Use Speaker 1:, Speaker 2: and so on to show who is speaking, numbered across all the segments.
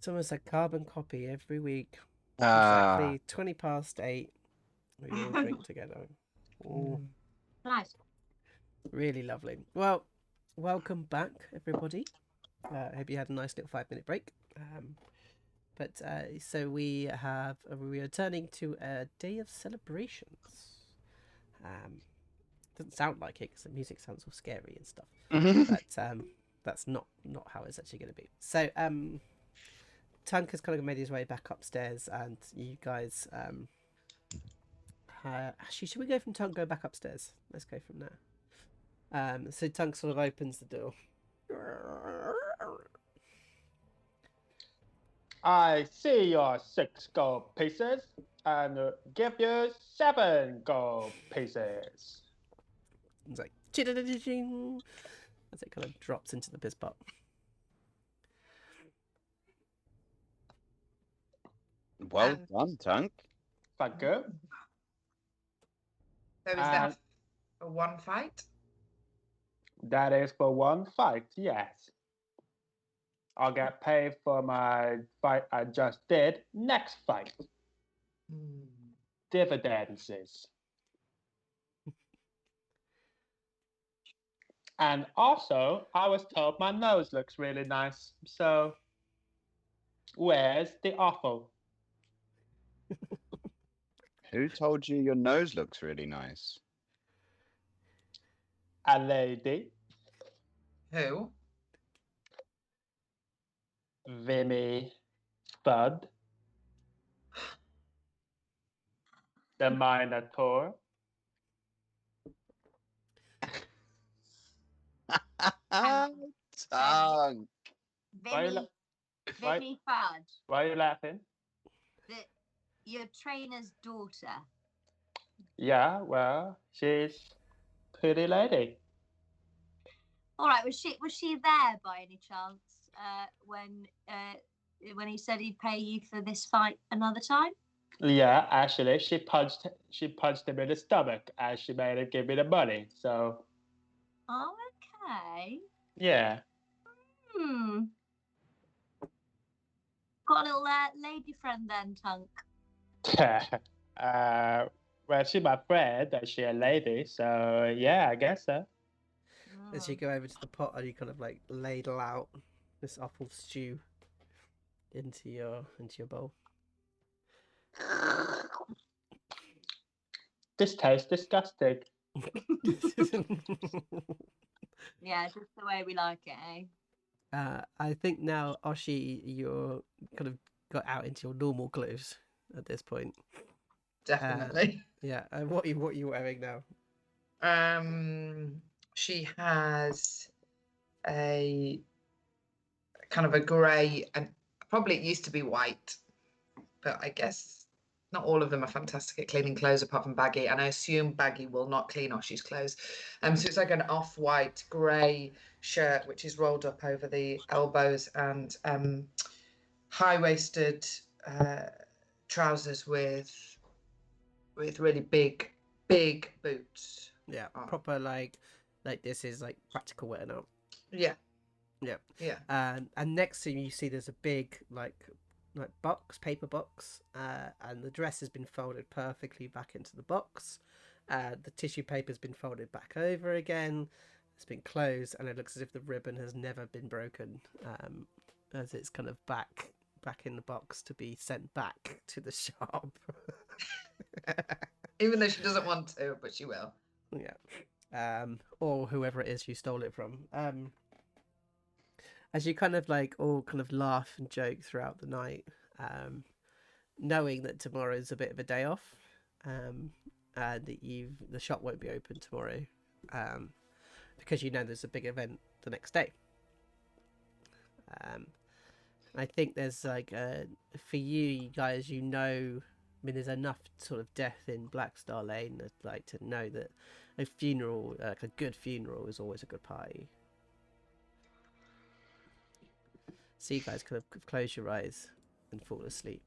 Speaker 1: It's almost like carbon copy every week.
Speaker 2: Ah,
Speaker 1: Exactly 8:20. We all drink together. Ooh,
Speaker 3: Nice.
Speaker 1: really lovely. Well, welcome back, everybody. I hope you had a nice little 5-minute break. So we are returning to a day of celebrations. Doesn't sound like it because the music sounds all scary and stuff. But that's not how it's actually going to be. So Tunk has kind of made his way back upstairs, and you guys. Actually, should we go from Tunk go back upstairs? Let's go from there. So Tunk sort of opens the door.
Speaker 4: I see your 6 gold pieces and give you 7 gold pieces.
Speaker 1: It's like ching as it kind of drops into the piss pot.
Speaker 2: well done, Tunk.
Speaker 4: Thank you.
Speaker 5: So is that a one fight?
Speaker 4: That is for one fight, yes. I'll get paid for my fight I just did next fight. Divideens. And also, I was told my nose looks really nice. So, where's the offal?
Speaker 2: Who told you your nose looks really nice?
Speaker 4: A lady.
Speaker 5: Who?
Speaker 4: Vimy Spud. The Minotaur.
Speaker 2: Tunk.
Speaker 3: Vimy Fudge,
Speaker 4: Why are you laughing?
Speaker 3: your trainer's daughter.
Speaker 4: Yeah, well, she's a pretty lady.
Speaker 3: All right, was she there by any chance when he said he'd pay you for this fight another time?
Speaker 4: Yeah, actually, she punched him in the stomach as she made him give me the money. So.
Speaker 3: Oh, okay.
Speaker 4: Yeah.
Speaker 3: Got a little lady friend then, Tunk.
Speaker 4: Well, she's my friend and she's a lady, so yeah, I guess so.
Speaker 1: As you go over to the pot and you kind of like ladle out this apple stew into your bowl.
Speaker 4: This tastes disgusting.
Speaker 3: Yeah, just the way we like it, eh?
Speaker 1: I think now, Oshi, you're kind of got out into your normal clothes at this point.
Speaker 5: Definitely.
Speaker 1: Yeah. And what are you wearing now?
Speaker 5: She has a kind of a grey, and probably it used to be white, but I guess not all of them are fantastic at cleaning clothes apart from Baggi, and I assume Baggi will not clean Oshi's clothes. So it's like an off-white grey shirt which is rolled up over the elbows, and high-waisted trousers with really big boots.
Speaker 1: Yeah, proper like this is like practical wear now.
Speaker 5: Yeah.
Speaker 1: And next to you see there's a big like paper box, and the dress has been folded perfectly back into the box. The tissue paper's been folded back over again. It's been closed, and it looks as if the ribbon has never been broken, as it's kind of back in the box to be sent back to the shop.
Speaker 5: Even though she doesn't want to, but she will.
Speaker 1: Yeah. Or whoever it is you stole it from. As you kind of like all kind of laugh and joke throughout the night, knowing that tomorrow is a bit of a day off, and that the shop won't be open tomorrow, because you know there's a big event the next day. I think there's like for you guys, you know, I mean, there's enough sort of death in Blackstar Lane like to know that a funeral, like a good funeral, is always a good party. So you guys kind of close your eyes and fall asleep.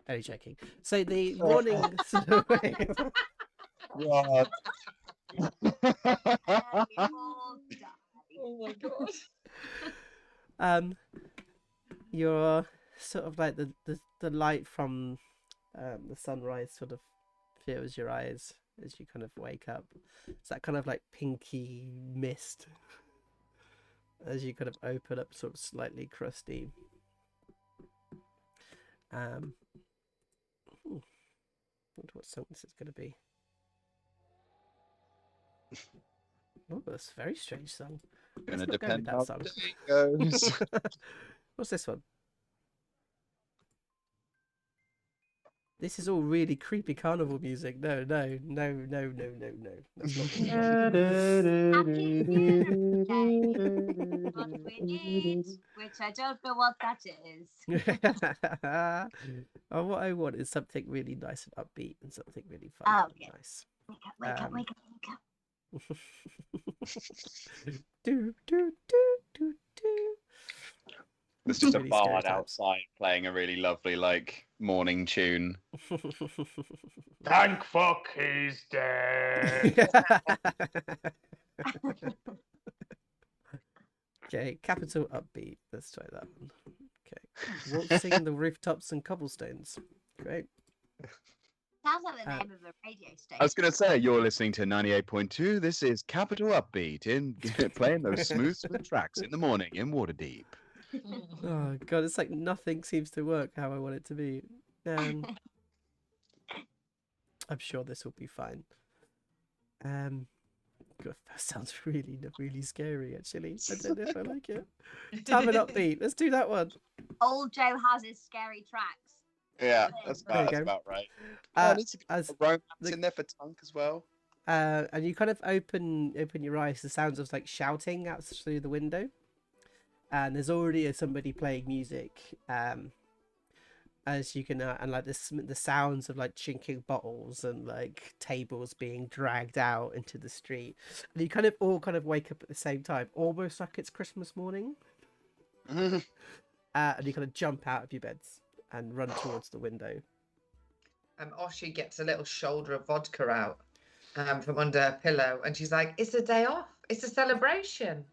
Speaker 1: Only joking. So the morning.
Speaker 2: God.
Speaker 3: We all die.
Speaker 5: Oh my god.
Speaker 1: You're sort of like the light from the sunrise sort of fills your eyes as you kind of wake up. It's that kind of like pinky mist as you kind of open up, sort of slightly crusty. Wonder what song this is going to be. Oh, that's a very strange song.
Speaker 2: Gonna
Speaker 1: Let's not go with
Speaker 2: depend
Speaker 1: that
Speaker 2: how
Speaker 1: song.
Speaker 2: the day goes.
Speaker 1: What's this one? This is all really creepy carnival music. No. That's not this one.
Speaker 3: Happy what we need, which I don't know what that is.
Speaker 1: Oh, what I want is something really nice and upbeat and something really fun
Speaker 3: Oh,
Speaker 1: and
Speaker 3: okay.
Speaker 1: nice.
Speaker 3: Wake up.
Speaker 1: do.
Speaker 2: There's just a
Speaker 1: Really scary
Speaker 2: bard
Speaker 1: times.
Speaker 2: outside playing a really lovely like morning tune.
Speaker 4: Thank fuck he's dead.
Speaker 1: Okay, capital upbeat. Let's try that one. Okay, waltzing the rooftops and cobblestones. Great.
Speaker 3: Sounds like the name of a radio station.
Speaker 2: I was gonna say you're listening to 98.2. This is Capital Upbeat in playing those smooth tracks in the morning in Waterdeep.
Speaker 1: Oh god, it's like nothing seems to work how I want it to be. I'm sure this will be fine. God, that sounds really scary. Actually, I don't know if I like it. Tavern upbeat. Let's do that one.
Speaker 3: Old Joe has his scary tracks.
Speaker 2: Yeah,
Speaker 1: There you go.
Speaker 2: about right.
Speaker 1: As
Speaker 2: A romance in there for Tunk as well.
Speaker 1: and you kind of open your eyes to sounds of like shouting out through the window, and there's already somebody playing music. As you can and like the sounds of like chinking bottles and like tables being dragged out into the street, and you kind of all wake up at the same time, almost like it's Christmas morning. And you kind of jump out of your beds and run towards the window.
Speaker 5: Oshi gets a little shoulder of vodka out from under her pillow, and she's like, "It's a day off. It's a celebration."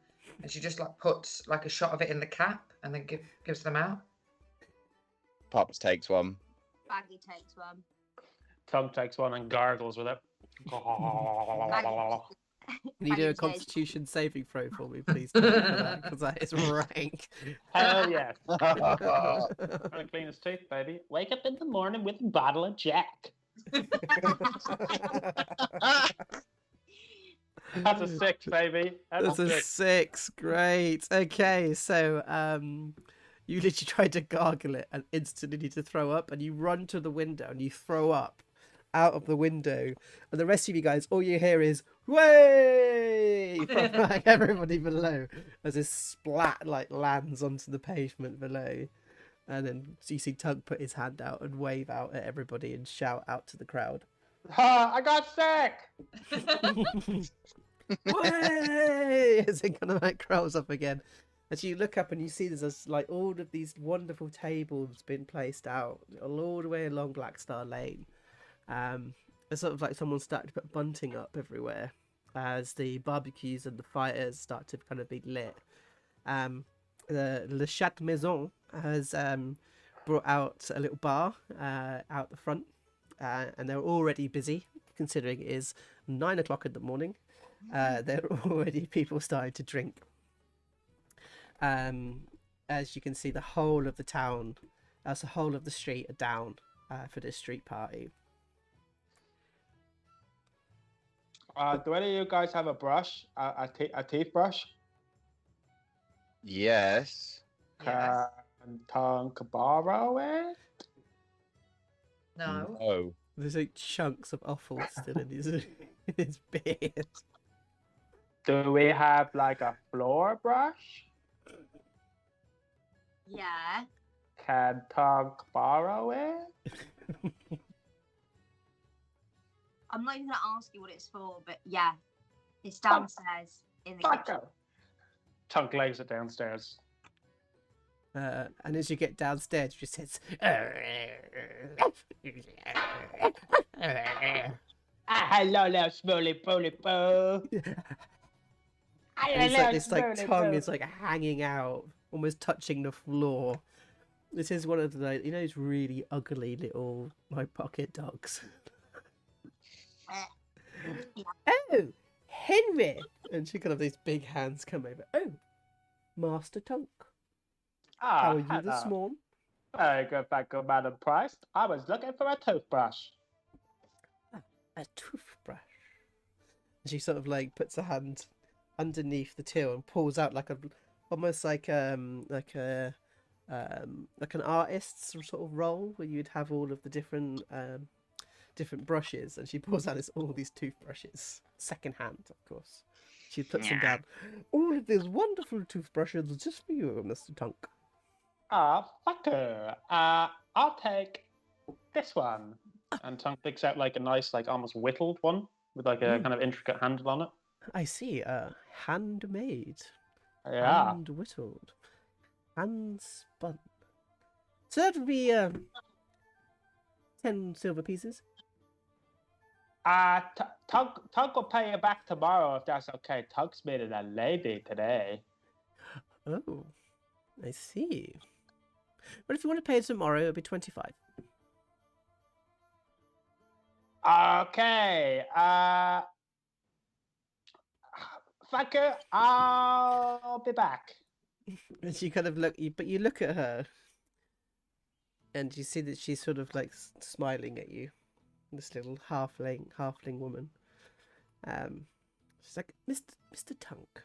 Speaker 5: And she just like puts like a shot of it in the cap and then gives them out.
Speaker 2: Pups takes one.
Speaker 3: Baggi takes one.
Speaker 4: Tunk takes one and gargles with it.
Speaker 1: Can you do a
Speaker 3: Baggi says-
Speaker 1: Constitution saving throw for me, please? Because that is rank.
Speaker 4: Hell yes. Trying to clean his teeth, baby. Wake up in the morning with a bottle of Jack. That's a 6, baby.
Speaker 1: That's a 6. Great. Okay, so you literally tried to gargle it and instantly need to throw up, and you run to the window and you throw up out of the window, and the rest of you guys, all you hear is "Way!" from like everybody below as this splat like lands onto the pavement below, and then you see Tunk put his hand out and wave out at everybody and shout out to the crowd.
Speaker 4: Ha! I got sick!
Speaker 1: Way! As it kind of like curls up again. As you look up and you see there's like all of these wonderful tables been placed out all the way along Blackstar Lane. It's sort of like someone started to put bunting up everywhere as the barbecues and the fires start to kind of be lit. The Le Chat Maison has brought out a little bar out the front, and they're already busy considering it is 9 o'clock in the morning. There are already people starting to drink. As you can see, the whole of the town, as the whole of the street are down for this street party.
Speaker 4: Do any of you guys have a brush? A teeth brush?
Speaker 2: Yes.
Speaker 5: Yes.
Speaker 4: Can Tunk borrow it?
Speaker 5: No.
Speaker 2: Oh.
Speaker 1: There's like chunks of offal still in his beard.
Speaker 4: Do we have like a floor brush?
Speaker 3: Yeah.
Speaker 4: Can Tunk borrow it?
Speaker 3: I'm not even gonna ask you what it's for, but yeah, it's downstairs in the kitchen.
Speaker 4: Fucker. Tunk lays it downstairs.
Speaker 1: And as you get downstairs, it just says,
Speaker 4: Hello there, Smooly Booly Boo.
Speaker 1: And it's like this like tongue is like hanging out, almost touching the floor. This is one of the, you know, those really ugly little like pocket dogs. Oh, Henry! And she kind of these big hands come over. Oh, Master Tunk. How are you this morning?
Speaker 4: Very good, thank you, Madam Price. I was looking for a toothbrush.
Speaker 1: A toothbrush. And she sort of like puts her hand underneath the till and pulls out like a, almost like an artist's sort of roll where you'd have all of the different brushes, and she pulls out all these toothbrushes, second hand, of course. She puts them down. All of these wonderful toothbrushes just for you, Mr. Tunk.
Speaker 4: Fucker. I'll take this one. And Tunk picks out like a nice, like almost whittled one with like a kind of intricate handle on it.
Speaker 1: I see. Handmade.
Speaker 4: Yeah.
Speaker 1: Hand whittled. Hand spun. So that would be 10 silver pieces.
Speaker 4: Tunk will pay you back tomorrow if that's okay. Tunk's made it a lady today.
Speaker 1: Oh, I see. But if you want to pay tomorrow, it'll be 25.
Speaker 4: Okay. Fucker, I'll be back.
Speaker 1: And she kind of but you look at her, and you see that she's sort of like smiling at you. This little halfling woman. She's like, Mr. Tunk.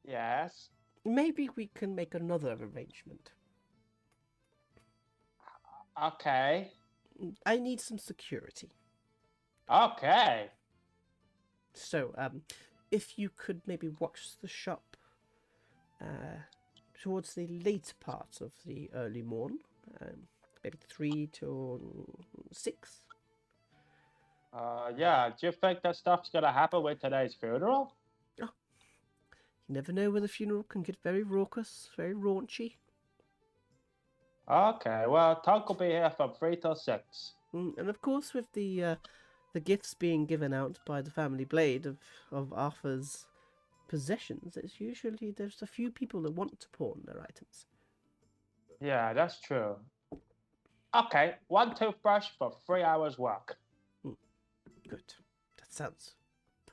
Speaker 4: Yes.
Speaker 1: Maybe we can make another arrangement.
Speaker 4: Okay.
Speaker 1: I need some security.
Speaker 4: Okay.
Speaker 1: So, if you could maybe watch the shop towards the late part of the early morn, maybe 3 to 6.
Speaker 4: Yeah. Do you think that stuff's gonna happen with today's funeral?
Speaker 1: Oh, you never know where the funeral can get very raucous, very raunchy.
Speaker 4: Okay. Well, Tunk will be here from 3 till 6.
Speaker 1: And of course, with the gifts being given out by the family blade of Arfa's possessions, it's usually there's a few people that want to pawn their items.
Speaker 4: Yeah, that's true. Okay, 1 toothbrush for 3 hours work.
Speaker 1: Good. That sounds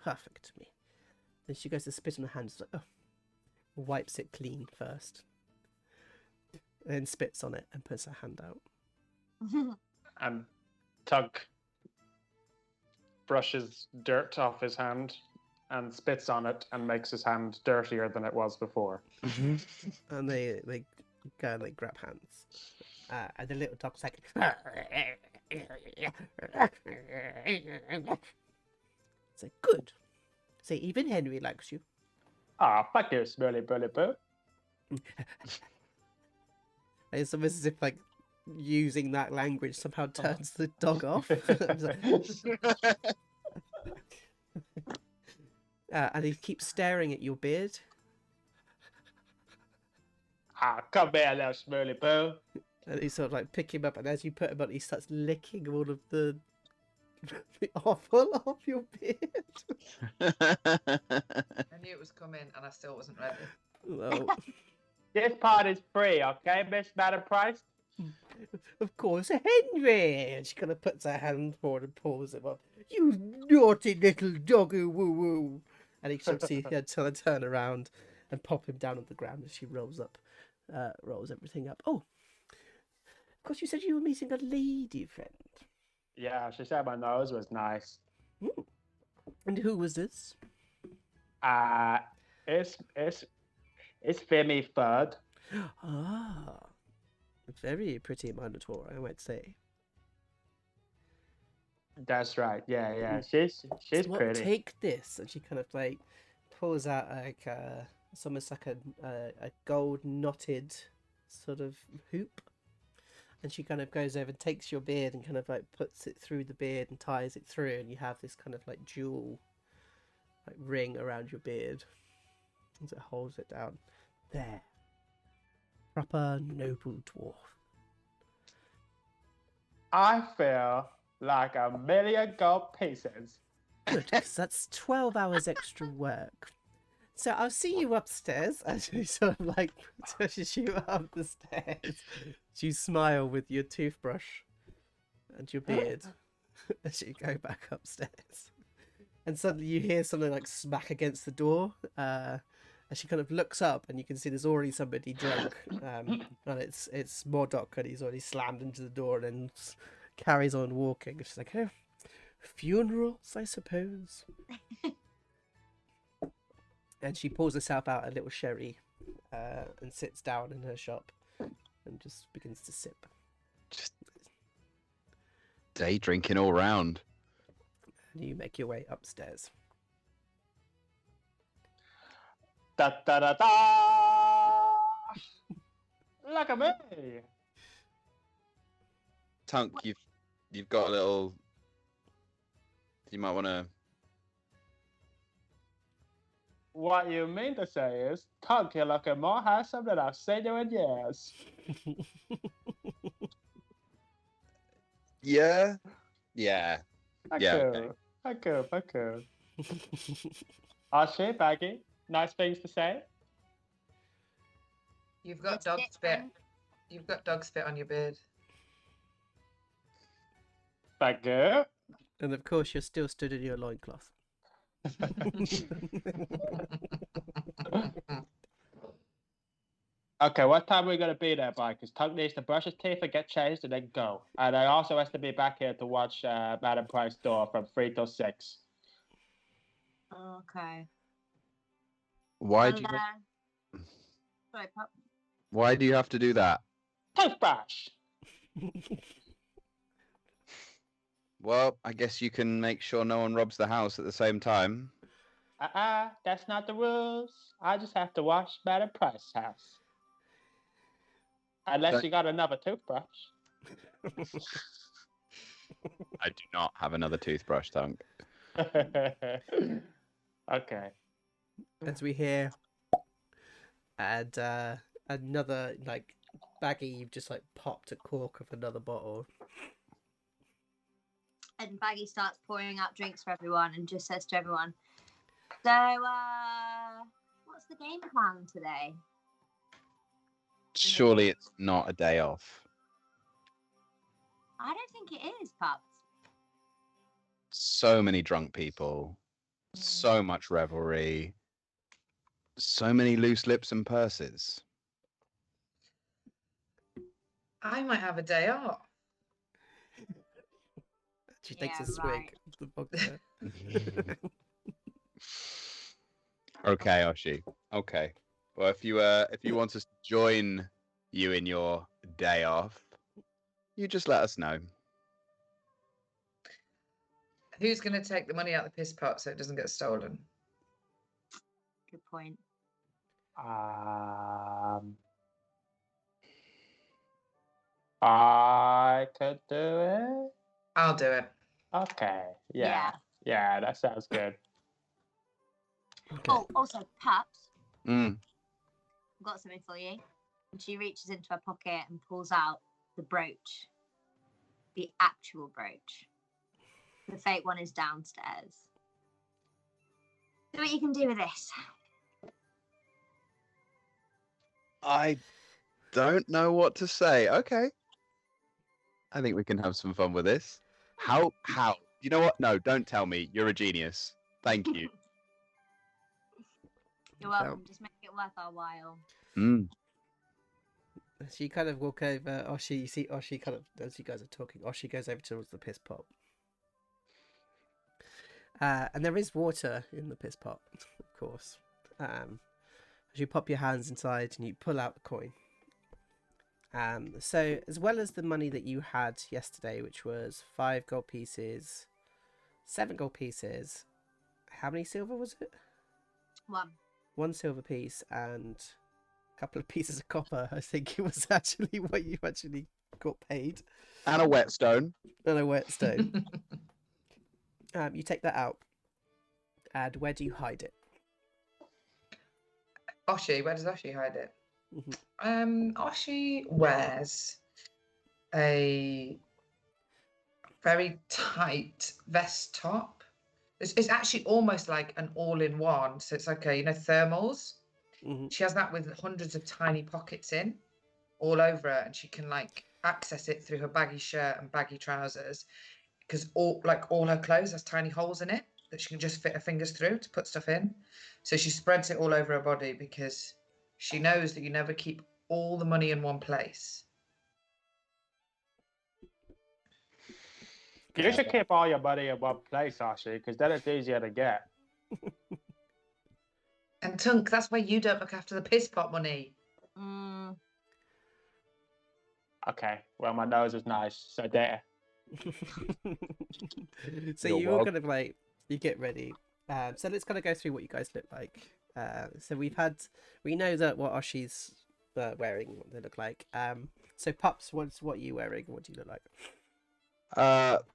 Speaker 1: perfect to me. Then she goes to spit on her hands, like, wipes it clean first, and then spits on it and puts her hand out.
Speaker 4: And Tunk brushes dirt off his hand and spits on it and makes his hand dirtier than it was before.
Speaker 1: And they go and they grab hands. And the little dog's like, say, good. Say, even Henry likes you.
Speaker 4: Fuck you, Smelly Bully Boo.
Speaker 1: It's almost as if like using that language somehow turns the dog off. And he keeps staring at your beard.
Speaker 4: Come here, little Smelly Boo.
Speaker 1: And you sort of like pick him up, and as you put him on, he starts licking all of the offal off your beard.
Speaker 5: I knew it was coming, and I still wasn't ready.
Speaker 1: Well,
Speaker 4: This part is free, okay, Miss Madam Price?
Speaker 1: of course, Henry! And she kind of puts her hand forward and pulls him up. You naughty little doggo woo woo! And he sort of see her turn around and pop him down on the ground as she rolls everything up. Oh, of course, you said you were meeting a lady friend.
Speaker 4: Yeah, she said my nose was nice.
Speaker 1: And who was this?
Speaker 4: It's Femi Third.
Speaker 1: Ah, very pretty Minotaur, I might say.
Speaker 4: That's right. Yeah. She's
Speaker 1: Well,
Speaker 4: pretty.
Speaker 1: take this, and she kind of like pulls out like it's almost like a gold knotted sort of hoop, and she kind of goes over and takes your beard and kind of like puts it through the beard and ties it through, and you have this kind of like jewel like ring around your beard as it holds it down. There, proper noble dwarf.
Speaker 4: I feel like 1,000,000 gold pieces.
Speaker 1: Good, because that's 12 hours extra work. So I'll see you upstairs as you sort of like pushes you up the stairs. You smile with your toothbrush and your beard as you go back upstairs. And suddenly you hear something like smack against the door. As she kind of looks up and you can see there's already somebody drunk. And it's Mordok, and he's already slammed into the door and then carries on walking. She's like, oh, funerals, I suppose. And she pours herself out a little sherry and sits down in her shop and just begins to sip.
Speaker 2: Just day drinking all round.
Speaker 1: And you make your way upstairs.
Speaker 4: Da da da da! Look at me!
Speaker 2: Tunk, you've got a little. You might want to.
Speaker 4: What you mean to say is, Tunk, you're looking more handsome than I've seen you in years.
Speaker 2: Yeah. Yeah. Yeah, okay.
Speaker 4: Thank you. Oshi, Baggi, nice things to say.
Speaker 5: You've got
Speaker 3: It's
Speaker 5: dog spit.
Speaker 3: different.
Speaker 5: You've got dog spit on your beard.
Speaker 4: Thank you.
Speaker 1: And of course, you're still stood in your loincloth.
Speaker 4: Okay, what time are we going to be there by? Because Tunk needs to brush his teeth and get changed and then go. And I also has to be back here to watch Madam Price door from 3 till 6.
Speaker 3: Okay.
Speaker 2: Why do you?
Speaker 3: Sorry, Pup.
Speaker 2: Why do you have to do that?
Speaker 4: Toothbrush!
Speaker 2: Well, I guess you can make sure no one robs the house at the same time.
Speaker 4: That's not the rules. I just have to wash Madam Price's house. Unless you got another toothbrush.
Speaker 2: I do not have another toothbrush, Tunk.
Speaker 4: Okay.
Speaker 1: As we hear, and another like Baggy, you've just like popped a cork of another bottle.
Speaker 3: And Baggy starts pouring out drinks for everyone and just says to everyone, so, what's the game plan today?
Speaker 2: Surely it's not a day off.
Speaker 3: I don't think it is, Pups.
Speaker 2: So many drunk people, so much revelry, so many loose lips and purses.
Speaker 5: I might have a day off.
Speaker 1: She takes
Speaker 3: Yeah,
Speaker 1: a swig
Speaker 3: right.
Speaker 1: of the vodka.
Speaker 2: Okay, Oshi. Okay. Well, if you want us to join you in your day off, you just let us know.
Speaker 5: Who's going to take the money out of the piss pot so it doesn't get stolen?
Speaker 3: Good point.
Speaker 4: I could do it.
Speaker 5: I'll do it.
Speaker 4: Okay. Yeah, that sounds good.
Speaker 1: Okay.
Speaker 3: Oh, also, Pups,
Speaker 2: Mm.
Speaker 3: I've got something for you. And she reaches into her pocket and pulls out the brooch. The actual brooch. The fake one is downstairs. See what you can do with this.
Speaker 2: I don't know what to say. Okay. I think we can have some fun with this. How? You know what? No, don't tell me. You're a genius. Thank you.
Speaker 3: You're welcome. Just make it worth our while.
Speaker 2: Mm.
Speaker 1: So you kind of walk over. Oshi, you see Oshi kind of, as you guys are talking, Oshi goes over towards the piss pot. And there is water in the piss pot, of course. As you pop your hands inside and you pull out the coin. So as well as the money that you had yesterday, which was 5 gold pieces, 7 gold pieces, how many silver was it?
Speaker 3: 1.
Speaker 1: 1 silver piece and a couple of pieces of copper. I think it was actually what you actually got paid.
Speaker 2: And a whetstone.
Speaker 1: And a whetstone. You take that out. And where do you hide it?
Speaker 5: Oshi, where does Oshi hide it?
Speaker 1: Mm-hmm.
Speaker 5: Oshi wears a very tight vest top. It's actually almost like an all-in-one. So it's like thermals.
Speaker 1: Mhm.
Speaker 5: She has that with hundreds of tiny pockets in all over it, and she can like access it through her baggy shirt and baggy trousers, because all her clothes has tiny holes in it that she can just fit her fingers through to put stuff in. So she spreads it all over her body because she knows that you never keep all the money in one place.
Speaker 4: You should keep all your money in one place, Oshi, because then it's easier to get.
Speaker 5: And Tunk, that's why you don't look after the piss pot money.
Speaker 4: Okay, well, my nose is nice, so there.
Speaker 1: So
Speaker 2: You're
Speaker 1: you all
Speaker 2: welcome.
Speaker 1: kind of like, you get ready. So let's kind of go through what you guys look like. So we know that what Oshi's wearing, what they look like. So Pups, what are you wearing? What do you look like?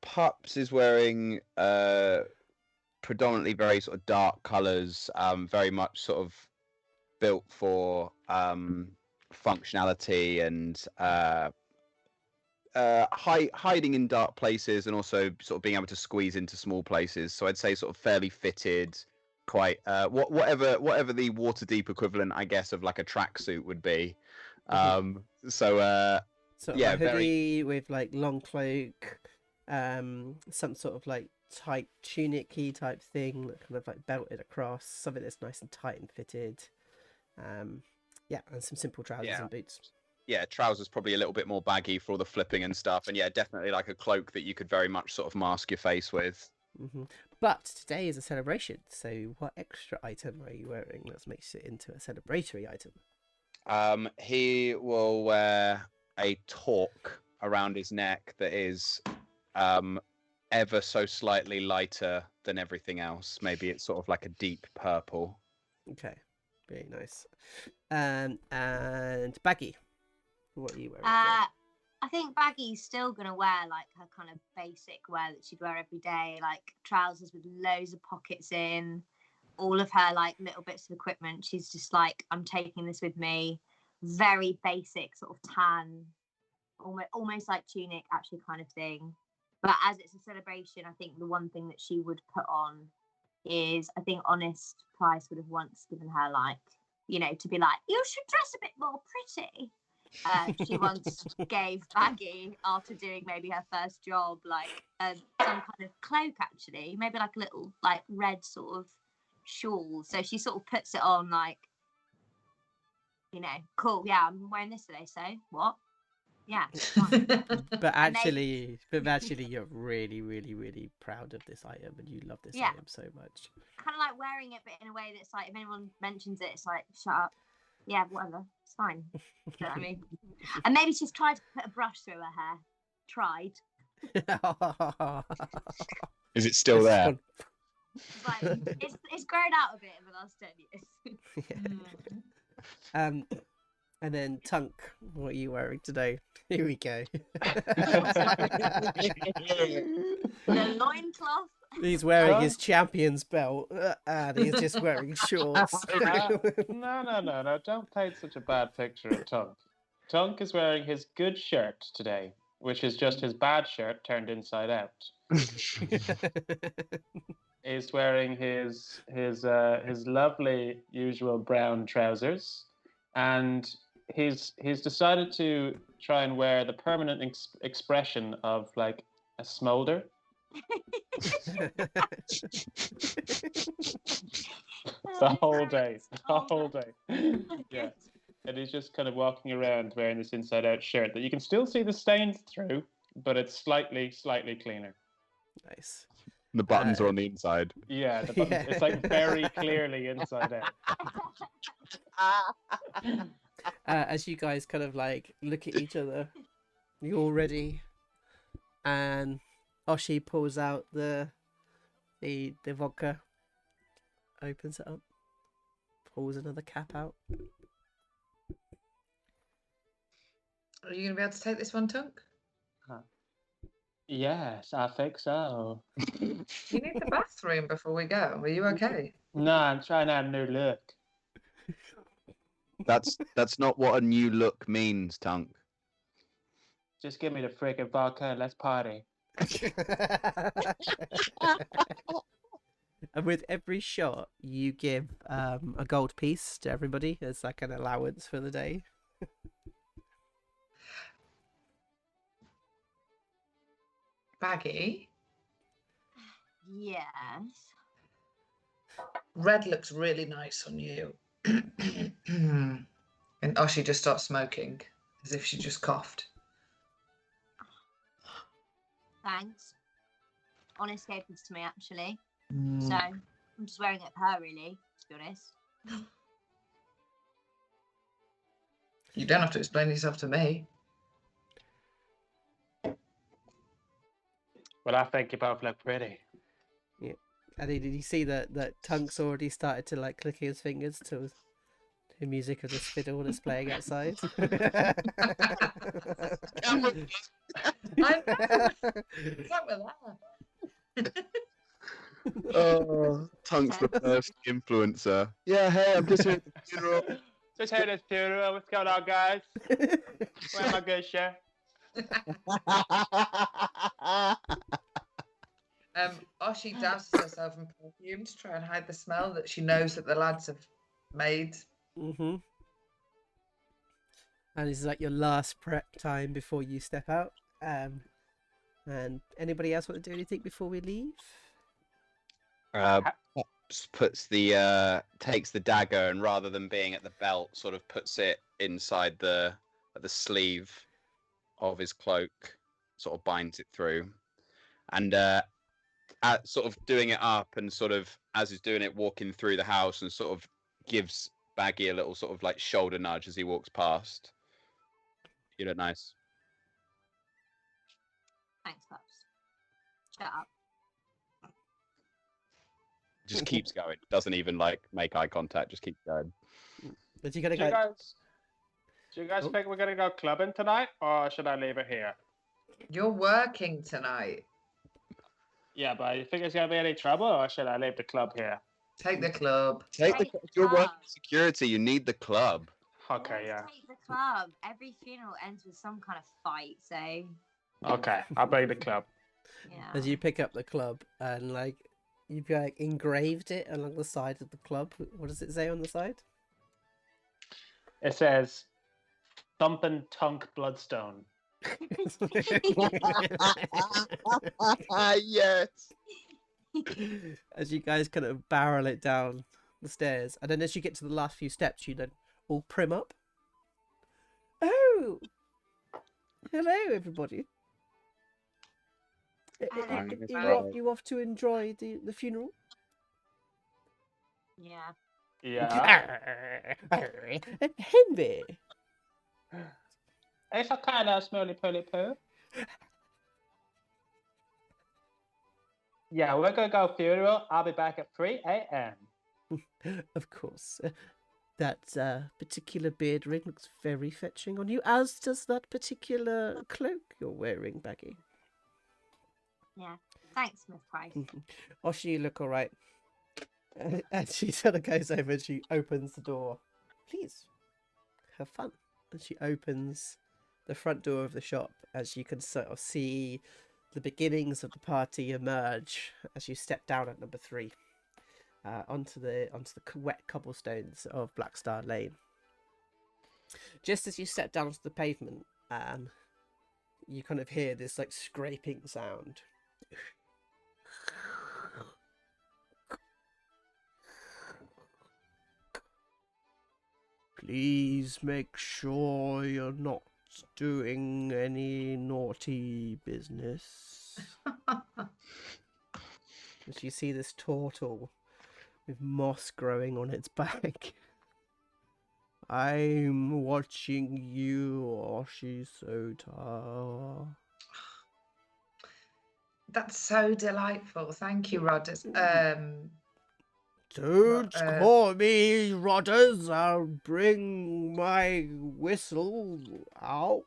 Speaker 2: Pups is wearing predominantly very sort of dark colours, very much sort of built for functionality and hiding in dark places, and also sort of being able to squeeze into small places. So I'd say sort of fairly fitted, quite whatever the Waterdeep equivalent, I guess, of like a tracksuit would be.
Speaker 1: Sort of
Speaker 2: yeah,
Speaker 1: a hoodie with like long cloak, some sort of like tight tunic-y type thing that kind of like belted across, something that's nice and tight and fitted. Yeah, and some simple trousers and boots.
Speaker 2: Yeah, trousers probably a little bit more baggy for all the flipping and stuff, and yeah, definitely like a cloak that you could very much sort of mask your face with.
Speaker 1: But today is a celebration, so what extra item are you wearing that makes it into a celebratory item?
Speaker 2: He will wear a torque around his neck that is ever so slightly lighter than everything else. Maybe it's sort of like a deep purple.
Speaker 1: Okay, very nice. And Baggi, what are you wearing?
Speaker 3: I think Baggy's still gonna wear like her kind of basic wear that she'd wear every day, like trousers with loads of pockets in, all of her like little bits of equipment. She's just like, I'm taking this with me. Very basic sort of tan, almost like tunic actually kind of thing. But as it's a celebration, I think the one thing that she would put on is, I think Honest Price would have once given her like, to be like, you should dress a bit more pretty. She once gave Baggi, after doing maybe her first job, like some kind of cloak, actually, maybe like a little like red sort of shawl. So she sort of puts it on like, cool, yeah, I'm wearing this today, so what? Yeah.
Speaker 1: But actually, you're really, really, really proud of this item, and you love this item so much.
Speaker 3: Kind of like wearing it, but in a way that's like, if anyone mentions it, it's like, shut up. Yeah, whatever. It's fine. You know what I mean? And maybe she's tried to put a brush through her hair. Tried.
Speaker 2: Is it still there?
Speaker 3: It's like, it's grown out a bit in the last 10 years.
Speaker 1: And then Tunk, what are you wearing today? Here we go.
Speaker 3: The loincloth.
Speaker 1: He's wearing his champion's belt, and he's just wearing shorts.
Speaker 4: No, don't paint such a bad picture of Tunk. Tunk is wearing his good shirt today, which is just his bad shirt turned inside out. He's wearing his lovely usual brown trousers, and he's decided to try and wear the permanent expression of like a smolder. the whole day. Yeah, and he's just kind of walking around wearing this inside out shirt that you can still see the stains through, but it's slightly cleaner.
Speaker 1: Nice.
Speaker 2: The buttons are on the inside.
Speaker 4: Yeah, the buttons, it's like very clearly inside out.
Speaker 1: As you guys kind of like look at each other, you all ready? And Oshi pulls out the vodka, opens it up, pulls another cap out.
Speaker 5: Are you going to be able to take this one, Tunk?
Speaker 4: Yes, I think so.
Speaker 5: You need the bathroom before we go. Are you okay?
Speaker 4: No, I'm trying out a new look.
Speaker 2: That's not what a new look means, Tunk.
Speaker 4: Just give me the freaking vodka and let's party.
Speaker 1: And with every shot, you give a gold piece to everybody as like an allowance for the day.
Speaker 5: Baggy,
Speaker 3: Yes.
Speaker 5: red looks really nice on you. And Oshi just starts smoking as if she just coughed.
Speaker 3: Thanks. Honest gave this to me actually.
Speaker 5: Mm.
Speaker 3: So I'm just wearing it for her really, to be honest.
Speaker 5: You don't have to explain yourself to me.
Speaker 4: Well, I think you both look pretty.
Speaker 1: And did you see that Tunk's already started to like clicking his fingers to the music of this fiddle that's playing outside?
Speaker 5: I know. It's like we're there.
Speaker 2: Oh, Tunk's the first influencer. Yeah, hey, I'm just here at the funeral.
Speaker 4: Just here at this funeral. What's going on, guys? Where my good share?
Speaker 5: Oshi douses herself in perfume to try and hide the smell that she knows that the lads have made.
Speaker 1: Mm-hmm. And this is like your last prep time before you step out. And anybody else want to do anything before we leave?
Speaker 2: Pops puts the takes the dagger and rather than being at the belt, sort of puts it inside the sleeve of his cloak, sort of binds it through, and sort of doing it up and sort of as he's doing it, walking through the house and sort of gives Baggy a little sort of like shoulder nudge as he walks past. You look nice.
Speaker 3: Thanks, Pups. Shut up.
Speaker 2: Just keeps going. Doesn't even like make eye contact. Just keeps going.
Speaker 1: But you gotta
Speaker 4: Do you
Speaker 1: go.
Speaker 4: guys think we're gonna go clubbing tonight, or should I leave it here?
Speaker 5: You're working tonight.
Speaker 4: Yeah, but you think there's gonna be any trouble, or should I leave the club here?
Speaker 5: Take the club.
Speaker 2: If you're
Speaker 3: club.
Speaker 2: working security, you need the club.
Speaker 4: Okay, yeah.
Speaker 3: Take the club. Every funeral ends with some kind of fight, so
Speaker 4: Okay, I'll bring the club.
Speaker 3: yeah.
Speaker 1: As you pick up the club and like you've like engraved it along the side of the club. What does it say on the side?
Speaker 4: It says, "Thumping Tunk Bloodstone."
Speaker 2: Yes.
Speaker 1: As you guys kind of barrel it down the stairs, and then as you get to the last few steps, you then all prim up. Oh, hello, everybody. You off to enjoy the funeral?
Speaker 3: Yeah.
Speaker 4: Yeah.
Speaker 1: Henry.
Speaker 4: It's a kind of smelly pully poo. Yeah, we're gonna go funeral. I'll be back at 3 a.m.
Speaker 1: Of course. That particular beard ring looks very fetching on you, as does that particular cloak you're wearing, Baggy.
Speaker 3: Yeah. Thanks, Miss Price.
Speaker 1: Oshi, you look all right. And she sort of goes over and she opens the door. Please, have fun. And she opens the front door of the shop as you can sort of see the beginnings of the party emerge as you step down at number 3 onto the wet cobblestones of Blackstar Lane. Just as you step down onto the pavement, you kind of hear this like scraping sound. Please make sure you're not doing any naughty business. As you see this turtle with moss growing on its back. I'm watching you, Oshi Sota.
Speaker 5: That's so delightful. Thank you, Rodders.
Speaker 1: Don't call me Rodders. I'll bring my whistle out.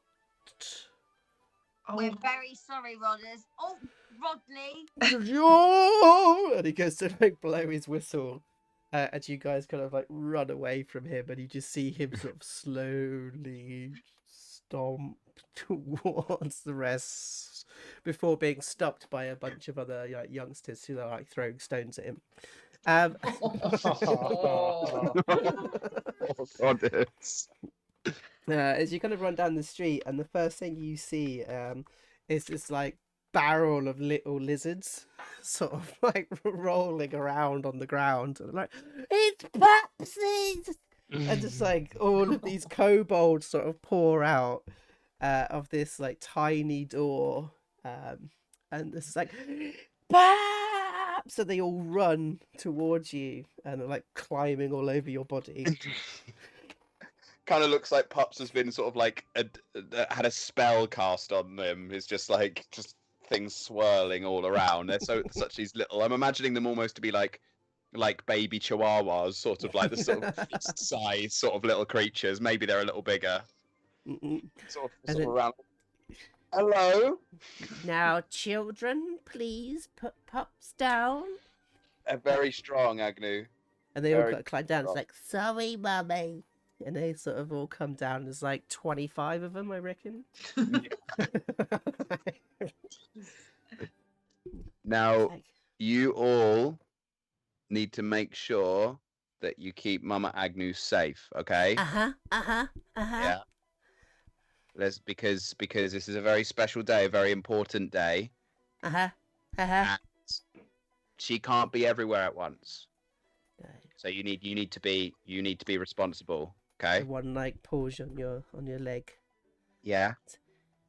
Speaker 3: We're very sorry, Rodders. Oh, Rodley.
Speaker 1: And he goes to like blow his whistle. As you guys kind of like run away from him, and you just see him sort of slowly stomp towards the rest before being stopped by a bunch of other like youngsters who are like throwing stones at him. Um,
Speaker 5: Oh.
Speaker 2: Oh, God, it's...
Speaker 1: as you kind of run down the street, and the first thing you see is this like barrel of little lizards sort of like rolling around on the ground, and like, it's Pupsies! And just like all of these kobolds sort of pour out of this like tiny door, and it's like, Pups! So they all run towards you and are like climbing all over your body.
Speaker 2: Kind of looks like Pups has been sort of like had a spell cast on them. It's just like things swirling all around. They're such these little. I'm imagining them almost to be like baby chihuahuas, sort of like the sort of size sort of little creatures. Maybe they're a little bigger. Sort of around. Hello.
Speaker 1: Now, children, please put Pups down.
Speaker 2: They're very strong, Agnew.
Speaker 1: And they all
Speaker 2: Very
Speaker 1: climb down. It's
Speaker 2: strong.
Speaker 1: like, sorry, mummy. And they sort of all come down. There's like 25 of them, I reckon.
Speaker 2: Now,
Speaker 1: Like,
Speaker 2: you all need to make sure that you keep Mama Agnew safe, okay? Yeah. Because this is a very special day, a very important day. And she can't be everywhere at once.
Speaker 1: No.
Speaker 2: So you need to be responsible, okay?
Speaker 1: The one like pulls on your leg.
Speaker 2: Yeah.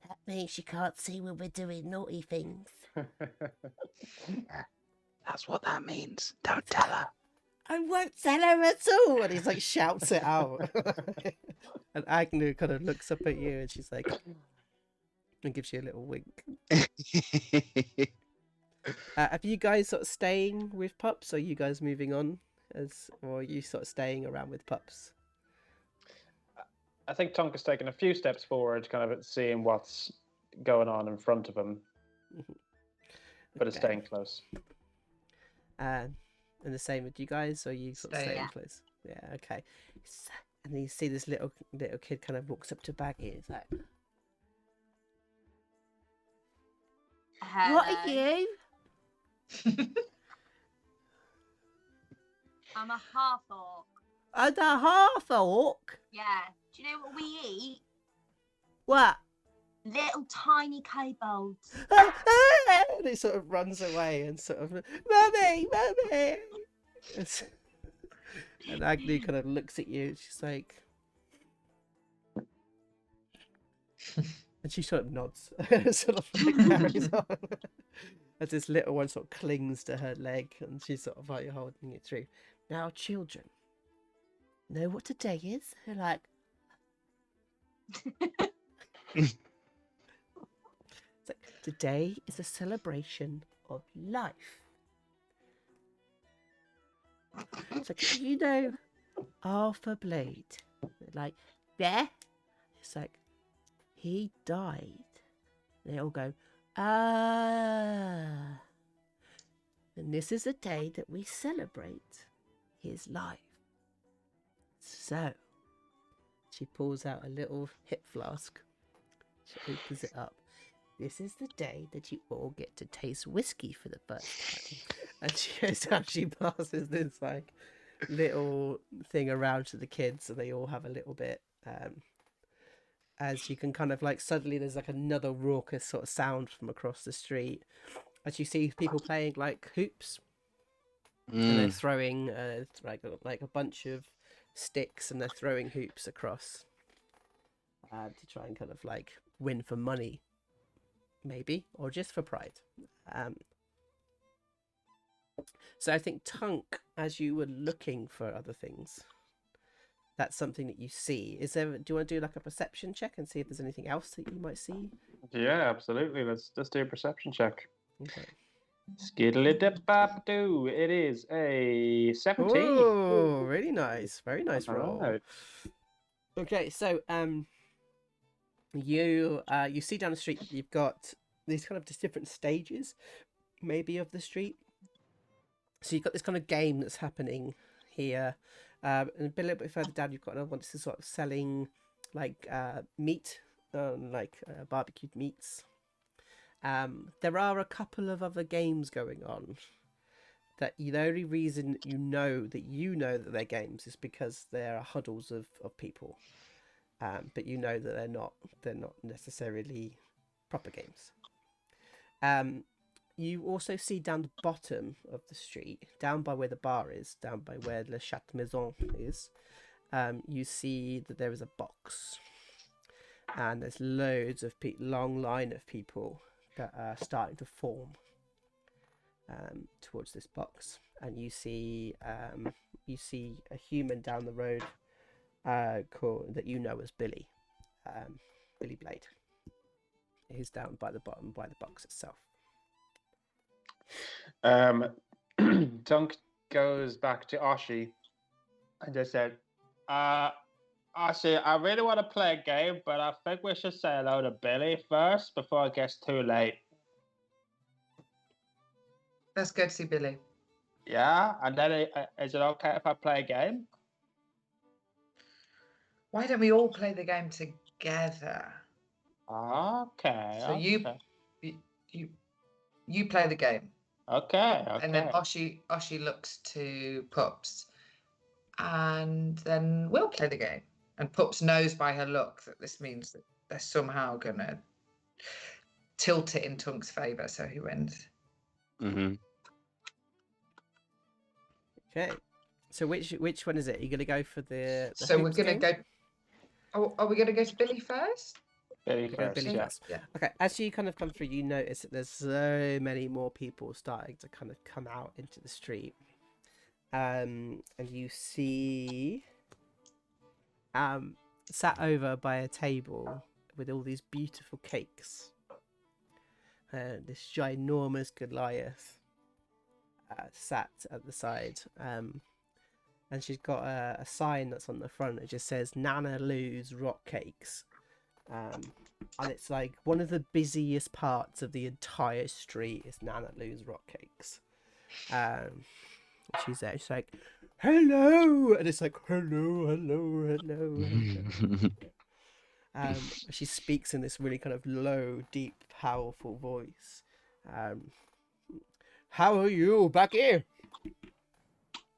Speaker 1: That means she can't see when we're doing naughty things.
Speaker 2: That's what that means. Don't tell her.
Speaker 1: I won't tell her at all. And he's like shouts it out. And Agnew kind of looks up at you and she's like, and gives you a little wink. Are you guys sort of staying with Pups? Or are you guys moving on? Or are you sort of staying around with Pups?
Speaker 4: I think Tunk has taken a few steps forward, kind of seeing what's going on in front of him, but is
Speaker 1: Okay.
Speaker 4: staying close.
Speaker 1: And the same with you guys, or you sort of staying
Speaker 5: Staying.
Speaker 1: close? Yeah, okay. And then you see this little kid kind of walks up to Baggi. It's like, what are
Speaker 3: Hello.
Speaker 1: you?
Speaker 3: I'm a half orc.
Speaker 1: And a half orc?
Speaker 3: Yeah. Do you know what we eat?
Speaker 1: What?
Speaker 3: Little tiny kobolds.
Speaker 1: And he sort of runs away and sort of, Mummy! And Agnew kind of looks at you. She's like, and she sort of nods, sort of like carries on. As this little one sort of clings to her leg, and she's sort of like holding it through. Now, children, know what today is? They're like, it's like, today is a celebration of life. It's like, you know, Arfa Balde. They're like, yeah. It's like, he died. They all go, ah. And this is a day that we celebrate his life. So, she pulls out a little hip flask. She opens it up. This is the day that you all get to taste whiskey for the first time. And she goes down, she passes this like little thing around to the kids, and they all have a little bit. As you can kind of like, suddenly there's like another raucous sort of sound from across the street. As you see people playing like hoops, and they're throwing like a bunch of sticks, and they're throwing hoops across to try and kind of like win for money, maybe, or just for pride. So I think Tunk, as you were looking for other things, that's something that you see. Do you want to do like a perception check and see if there's anything else that you might see?
Speaker 4: Yeah, absolutely. Let's do a perception check.
Speaker 1: Okay.
Speaker 4: Skiddly-dip-bap-doo. It is a 17.
Speaker 1: Oh, really nice. Very nice roll.
Speaker 4: Alright.
Speaker 1: Okay, so you see down the street, you've got these kind of just different stages, maybe, of the street. So you've got this kind of game that's happening here, and a little bit further down, you've got another one that's sort of selling like meat, like barbecued meats, There are a couple of other games going on. That the only reason you know that they're games is because there are huddles of people, but you know that they're not necessarily proper games. You also see down the bottom of the street, down by where the bar is, down by where Le Chat Maison is, you see that there is a box, and there's loads of long line of people that are starting to form towards this box, and you see a human down the road that you know as Billy, Billy Blade. He's down by the bottom by the box itself.
Speaker 4: Tunk goes back to Oshi and just said, Oshi, I really want to play a game, but I think we should say hello to Billy first before it gets too late.
Speaker 5: Let's go to see Billy.
Speaker 4: Yeah, and then is it okay if I play a game?
Speaker 5: Why don't we all play the game together?
Speaker 4: Okay.
Speaker 5: So
Speaker 4: okay.
Speaker 5: you play the game.
Speaker 4: Okay.
Speaker 5: And then Oshi looks to Pups, and then we'll play the game. And Pups knows by her look that this means that they're somehow gonna tilt it in Tunk's favour, so he wins.
Speaker 2: Mm-hmm.
Speaker 1: Okay, so which one is it? Are you gonna go for the
Speaker 5: so we're
Speaker 1: hoops
Speaker 5: gonna
Speaker 1: game?
Speaker 5: go. Oh, are we gonna go to Billy first?
Speaker 4: Billy first.
Speaker 1: Billy
Speaker 4: Yeah.
Speaker 1: first.
Speaker 5: Yeah.
Speaker 1: Okay, as you kind of come through, you notice that there's so many more people starting to kind of come out into the street, and you see sat over by a table with all these beautiful cakes, this ginormous Goliath sat at the side, and she's got a sign that's on the front that just says Nana Lou's Rock Cakes, and it's like one of the busiest parts of the entire street is Nana Lou's Rock Cakes. She's there, she's like, hello, and it's like hello. She speaks in this really kind of low, deep, powerful voice. How are you, Baggi?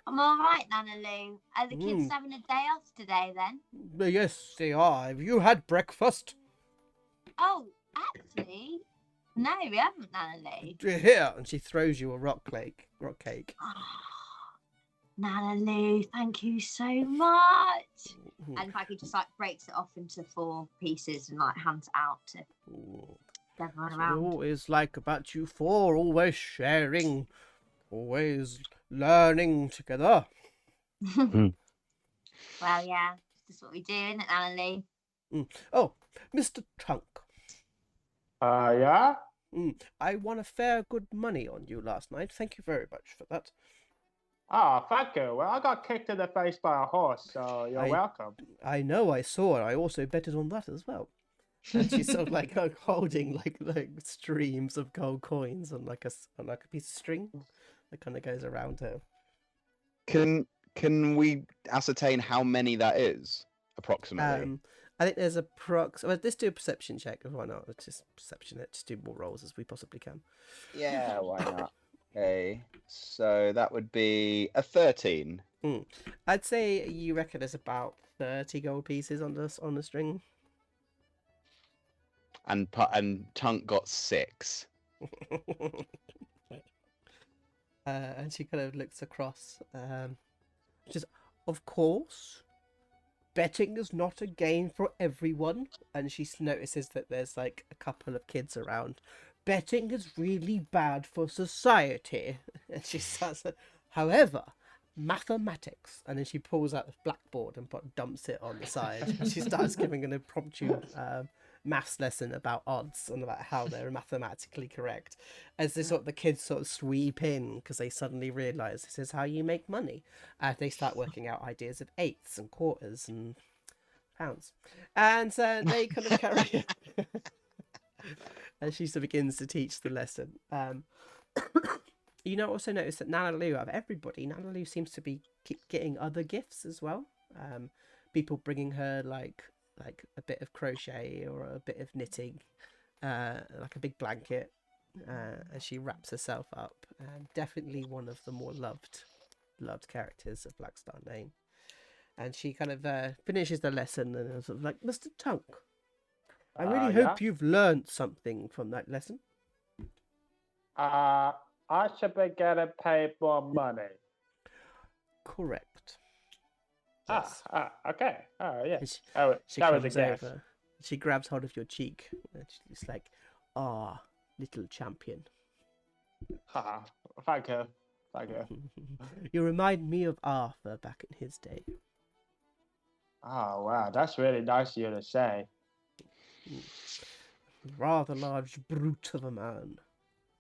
Speaker 3: I'm all right, Nana Lou. Are the kids having a day off today then?
Speaker 1: Yes, they are. Have you had breakfast?
Speaker 3: Oh, actually, no, we haven't, Nana Lou.
Speaker 1: Here, and she throws you a rock cake.
Speaker 3: Nana Lou, thank you so much. And Baggi just like breaks it off into 4 pieces and like hands it out to everyone around.
Speaker 1: Always like about you four, always sharing, always learning together.
Speaker 3: Well, yeah, that's what we do, isn't it, Nana Lou?
Speaker 1: Oh, Mr. Tunk.
Speaker 4: Yeah?
Speaker 1: I won a fair good money on you last night. Thank you very much for that.
Speaker 4: Oh, thank you. Well, I got kicked in the face by a horse, so you're welcome.
Speaker 1: I know, I saw it. I also betted on that as well. And she's sort of like holding like streams of gold coins on like a piece of string that kind of goes around her.
Speaker 2: Can we ascertain how many that is approximately?
Speaker 1: I think there's well, let's do a perception check. Why not? Let's just perception it. Just do more rolls as we possibly can.
Speaker 2: Yeah, why not? Okay, so that would be a 13.
Speaker 1: I'd say you reckon there's about 30 gold pieces on the string.
Speaker 2: And Tunk got 6.
Speaker 1: And she kind of looks across. Just, of course, betting is not a game for everyone. And she notices that there's like a couple of kids around. Betting is really bad for society. And she starts, however, mathematics. And then she pulls out the blackboard and dumps it on the side. And she starts giving an impromptu maths lesson about odds and about how they're mathematically correct. As the kids sort of sweep in because they suddenly realise this is how you make money. They start working out ideas of eighths and quarters and pounds. And they kind of carry and she begins to teach the lesson. You also notice that Nana Lou, out of everybody, Nana Lou seems to keep getting other gifts as well. People bringing her like a bit of crochet or a bit of knitting, like a big blanket, as she wraps herself up, and definitely one of the more loved characters of Blackstar Lane. And she kind of finishes the lesson and is sort of like, Mr. Tunk, I really hope you've learned something from that lesson.
Speaker 4: I should be getting paid more money.
Speaker 1: Correct. Yes.
Speaker 4: Okay. Oh, yeah.
Speaker 1: She
Speaker 4: that was a
Speaker 1: comes
Speaker 4: guess.
Speaker 1: over. She grabs hold of your cheek. And she's like, little champion.
Speaker 4: Thank you. Thank you.
Speaker 1: You remind me of Arthur back in his day.
Speaker 4: Oh, wow. That's really nice of you to say.
Speaker 1: Rather large brute of a man.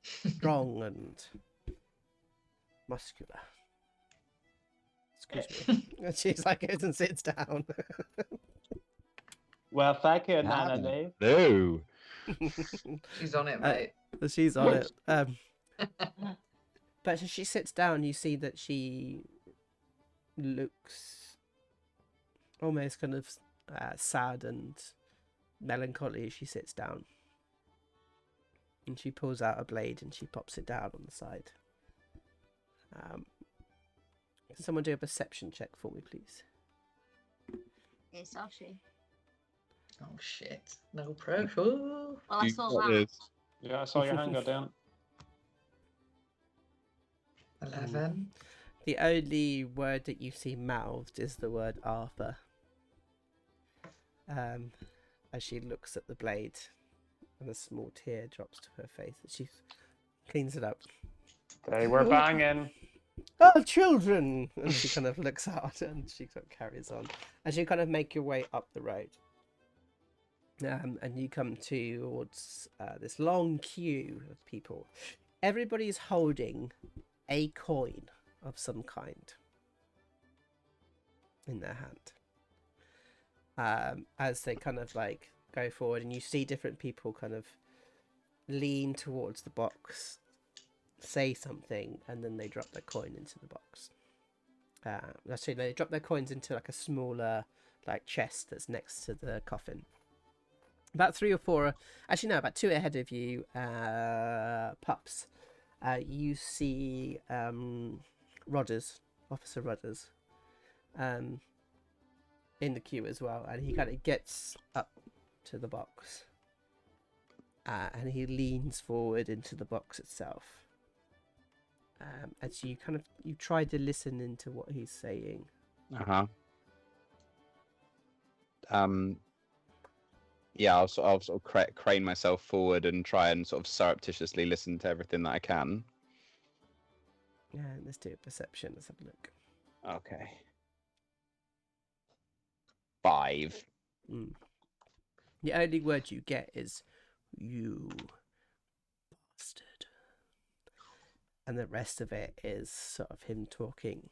Speaker 1: Strong and muscular. Excuse me. And she's like, goes and sits down.
Speaker 4: Well, thank you, Nana Lee.
Speaker 2: No.
Speaker 5: She's on it, mate.
Speaker 1: She's on it. But as she sits down, you see that she looks almost kind of sad and melancholy as she sits down. And she pulls out a blade and she pops it down on the side. Can someone do a perception check for me, please?
Speaker 3: It's Oshi.
Speaker 5: Oh shit! No pressure.
Speaker 3: Well, I saw that.
Speaker 4: Yeah, I saw your hand go down.
Speaker 5: 11.
Speaker 1: The only word that you see mouthed is the word Arthur. As she looks at the blade, and a small tear drops to her face as she cleans it up.
Speaker 4: They were banging.
Speaker 1: Oh, children! And she kind of looks out and she kind of carries on. As you kind of make your way up the road, and you come towards this long queue of people. Everybody's holding a coin of some kind in their hand. As they kind of like go forward, and you see different people kind of lean towards the box, say something, and then they drop their coin into the box. Actually, they drop their coins into like a smaller like chest that's next to the coffin. About 3 or 4, actually no, about 2 ahead of you, Pups. You see Officer Rudders, in the queue as well, and he kind of gets up to the box, and he leans forward into the box itself. As you try to listen into what he's saying.
Speaker 2: Yeah, I'll sort of crane myself forward and try and sort of surreptitiously listen to everything that I can.
Speaker 1: Yeah, let's do a perception. Let's have a look.
Speaker 2: Okay. 5.
Speaker 1: The only word you get is "you bastard," and the rest of it is sort of him talking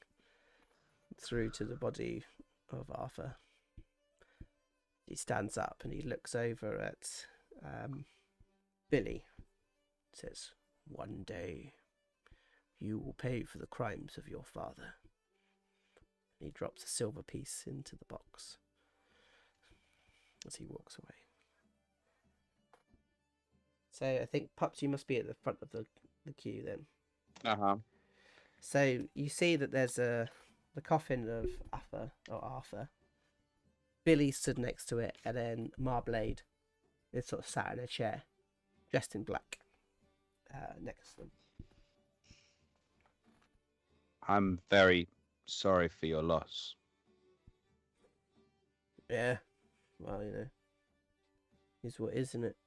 Speaker 1: through to the body of Arthur. He stands up and he looks over at Billy. Says, "One day you will pay for the crimes of your father." And he drops a silver piece into the box as he walks away. So I think, Pups, you must be at the front of the queue then. So you see that there's the coffin of Arthur. Billy stood next to it, and then Marblade is sort of sat in a chair, dressed in black, next to them.
Speaker 2: I'm very sorry for your loss.
Speaker 1: Yeah, well, you know, is what is, isn't it?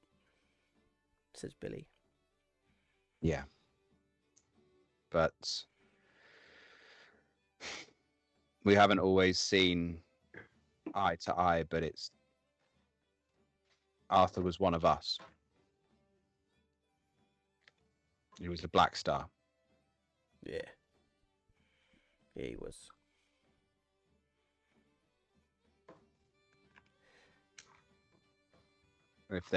Speaker 1: Says Billy.
Speaker 2: Yeah. But we haven't always seen eye to eye, but Arthur was one of us. He was a Blackstar.
Speaker 1: Yeah. Yeah, he was.
Speaker 2: If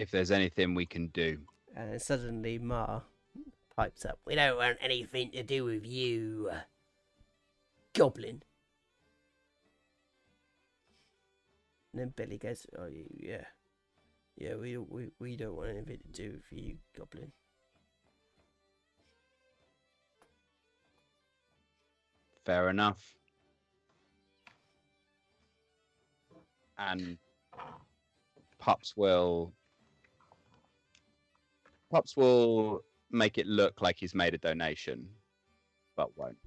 Speaker 2: there's anything we can do.
Speaker 1: And then suddenly Ma pipes up, "We don't want anything to do with you, goblin." And then Billy goes, "Oh, yeah. Yeah, we don't want anything to do with you, Goblin.
Speaker 2: Fair enough. And Pups will make it look like he's made a donation, but won't.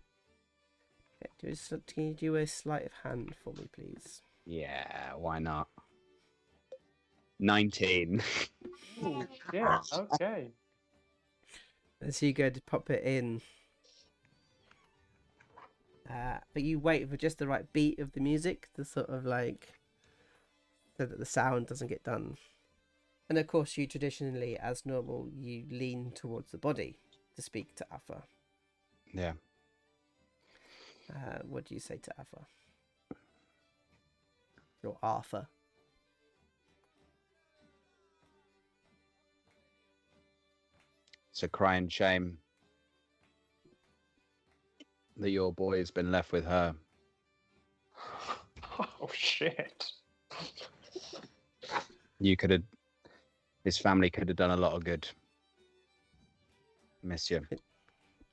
Speaker 1: Okay, can you do a sleight of hand for me, please?
Speaker 2: Yeah, why not? 19.
Speaker 4: Ooh, yeah, okay.
Speaker 1: As you go to pop it in, but you wait for just the right beat of the music to sort of like, so that the sound doesn't get done. And of course, you traditionally, as normal, you lean towards the body to speak to Arfa.
Speaker 2: Yeah.
Speaker 1: What do you say to Arfa? Or Arthur?
Speaker 2: It's a crying shame that your boy has been left with her.
Speaker 4: Oh shit.
Speaker 2: His family could have done a lot of good. Miss you.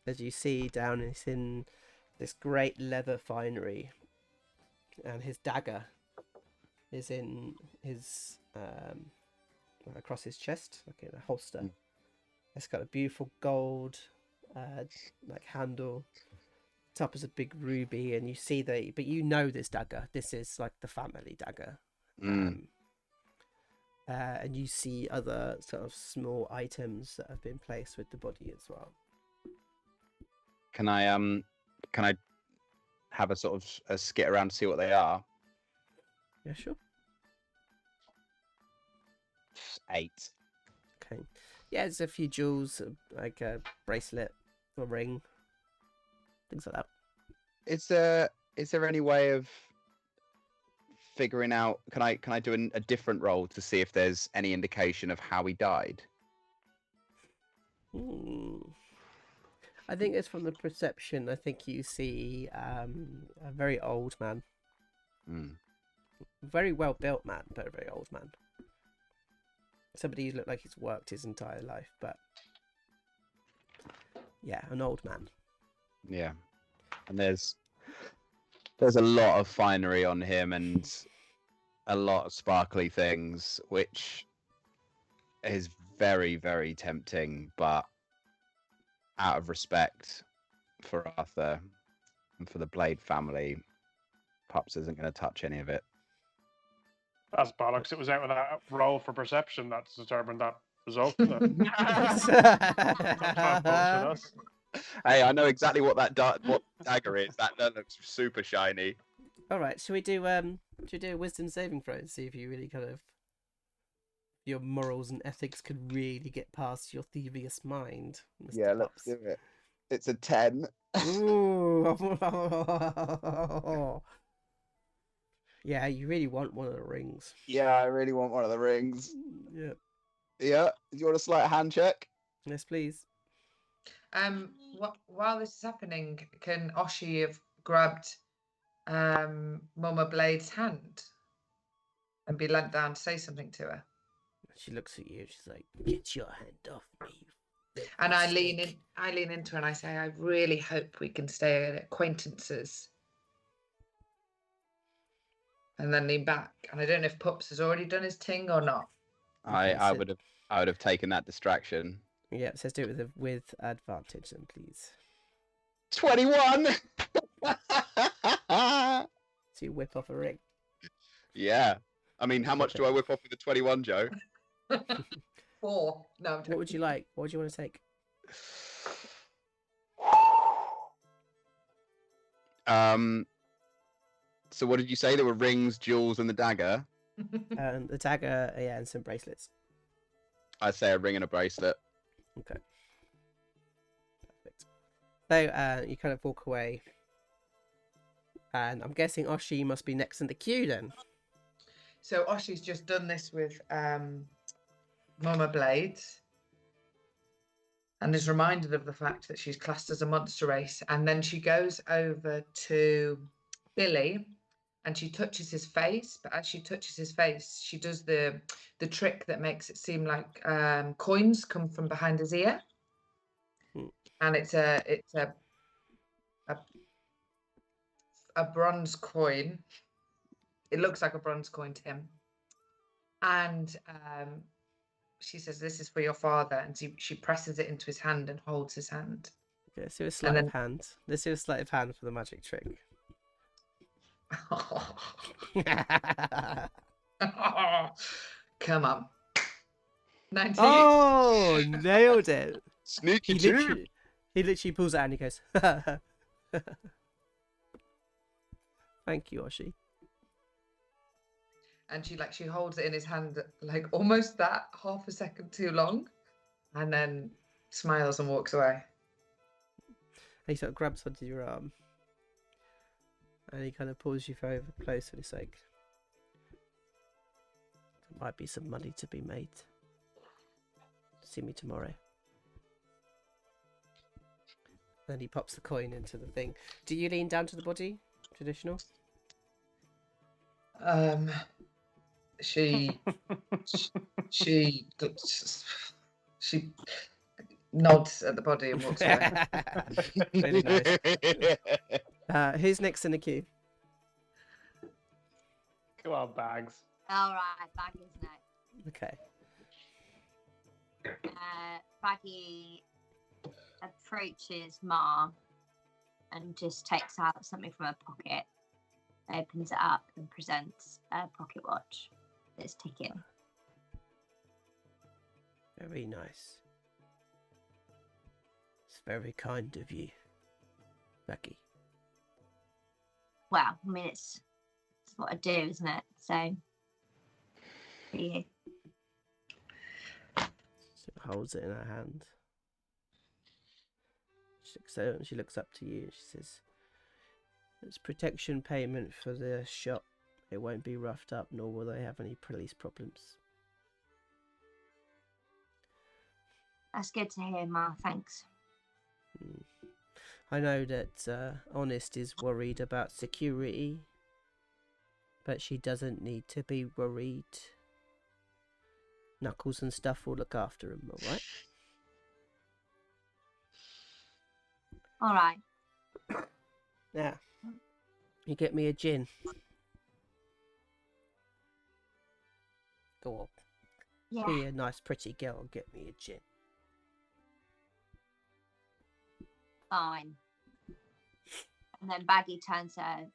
Speaker 1: As you see down, it's in this great leather finery, and his dagger is in his across his chest, like in a holster.
Speaker 2: Mm.
Speaker 1: It's got a beautiful gold like handle. Top is a big ruby, and you see but you know this dagger. This is like the family dagger. And you see other sort of small items that have been placed with the body as well.
Speaker 2: Can I have a sort of a skit around to see what they are?
Speaker 1: Yeah, sure.
Speaker 2: 8.
Speaker 1: Okay. Yeah, there's a few jewels, like a bracelet, a ring, things like that.
Speaker 2: Is there any way of figuring out? Can I do a different roll to see if there's any indication of how he died?
Speaker 1: I think it's from the perception. I think you see a very old man. Very well built man, but a very old man. Somebody who looked like he's worked his entire life, but yeah, an old man.
Speaker 2: Yeah, and there's a lot of finery on him and a lot of sparkly things, which is very, very tempting, but out of respect for Arthur and for the Blade family, Pups isn't going to touch any of it.
Speaker 4: That's bollocks. It was out of that roll for perception that's determined that result.
Speaker 2: Hey, I know exactly what that what dagger is. That looks super shiny.
Speaker 1: All right, should we do a wisdom saving throw and see if you really kind of your morals and ethics could really get past your thievius mind, Mr.
Speaker 2: Yeah, let's
Speaker 1: Pups?
Speaker 2: do it. It's a 10.
Speaker 1: Ooh. Yeah, you really want one of the rings.
Speaker 2: Yeah, I really want one of the rings.
Speaker 1: Yeah.
Speaker 2: Yeah. Do you want a slight hand check?
Speaker 1: Yes, please.
Speaker 5: While this is happening, can Oshi have grabbed Mama Blade's hand and be leant down to say something to her?
Speaker 1: She looks at you. She's like, "Get your hand off me."
Speaker 5: And I lean into her and I say, I really hope we can stay acquaintances. And then lean back. And I don't know if Pups has already done his ting or not.
Speaker 2: I would have taken that distraction.
Speaker 1: Yeah, it says do it with advantage then, please.
Speaker 2: 21.
Speaker 1: So you whip off a ring.
Speaker 2: Yeah. I mean, how much do I whip off with a 21, Joe?
Speaker 5: 4. No.
Speaker 1: What would you like? What would you want to take?
Speaker 2: So what did you say? There were rings, jewels, and the dagger?
Speaker 1: The dagger, yeah, and some bracelets.
Speaker 2: I say a ring and a bracelet.
Speaker 1: Okay. Perfect. So you kind of walk away. And I'm guessing Oshi must be next in the queue then.
Speaker 5: So Oshi's just done this with Mama Blade. And is reminded of the fact that she's classed as a monster race. And then she goes over to Billy and she touches his face. But as she touches his face, she does the the trick that makes it seem like coins come from behind his ear, and it's a bronze coin. It looks like a bronze coin to him, and she says, "This is for your father," and she presses it into his hand and holds his hand.
Speaker 1: Okay, let's do a sleight of hand. Let's do a sleight of hand for the magic trick.
Speaker 5: Come on. 19.
Speaker 1: Oh, nailed it.
Speaker 2: Sneaky
Speaker 1: He
Speaker 2: too.
Speaker 1: literally pulls it out and he goes, thank you, Oshi.
Speaker 5: And she holds it in his hand like almost that half a second too long, and then smiles and walks away.
Speaker 1: And he sort of grabs onto your arm. And he kind of pulls you over close and he's like, there might be some money to be made. See me tomorrow. Then he pops the coin into the thing. Do you lean down to the body? Traditional?
Speaker 5: She nods at the body and walks away.
Speaker 1: Really nice. Who's next in the queue?
Speaker 4: Come on, Bags.
Speaker 3: All right, Baggi's next.
Speaker 1: Okay.
Speaker 3: Baggi approaches Ma and just takes out something from her pocket, opens it up and presents a pocket watch that's ticking.
Speaker 1: Very nice. It's very kind of you, Baggi.
Speaker 3: Well, I mean, it's what I do, isn't it? So, for you.
Speaker 1: She holds it in her hand. She looks up to you and she says, it's protection payment for the shop. It won't be roughed up, nor will they have any police problems.
Speaker 3: That's good to hear, Ma. Thanks.
Speaker 1: I know that Honest is worried about security, but she doesn't need to be worried. Knuckles and stuff will look after him, alright?
Speaker 3: All right.
Speaker 1: Now, you get me a gin. Go on.
Speaker 3: Yeah.
Speaker 1: Be a nice pretty girl and get me a gin.
Speaker 3: Fine. And then Baggi turns her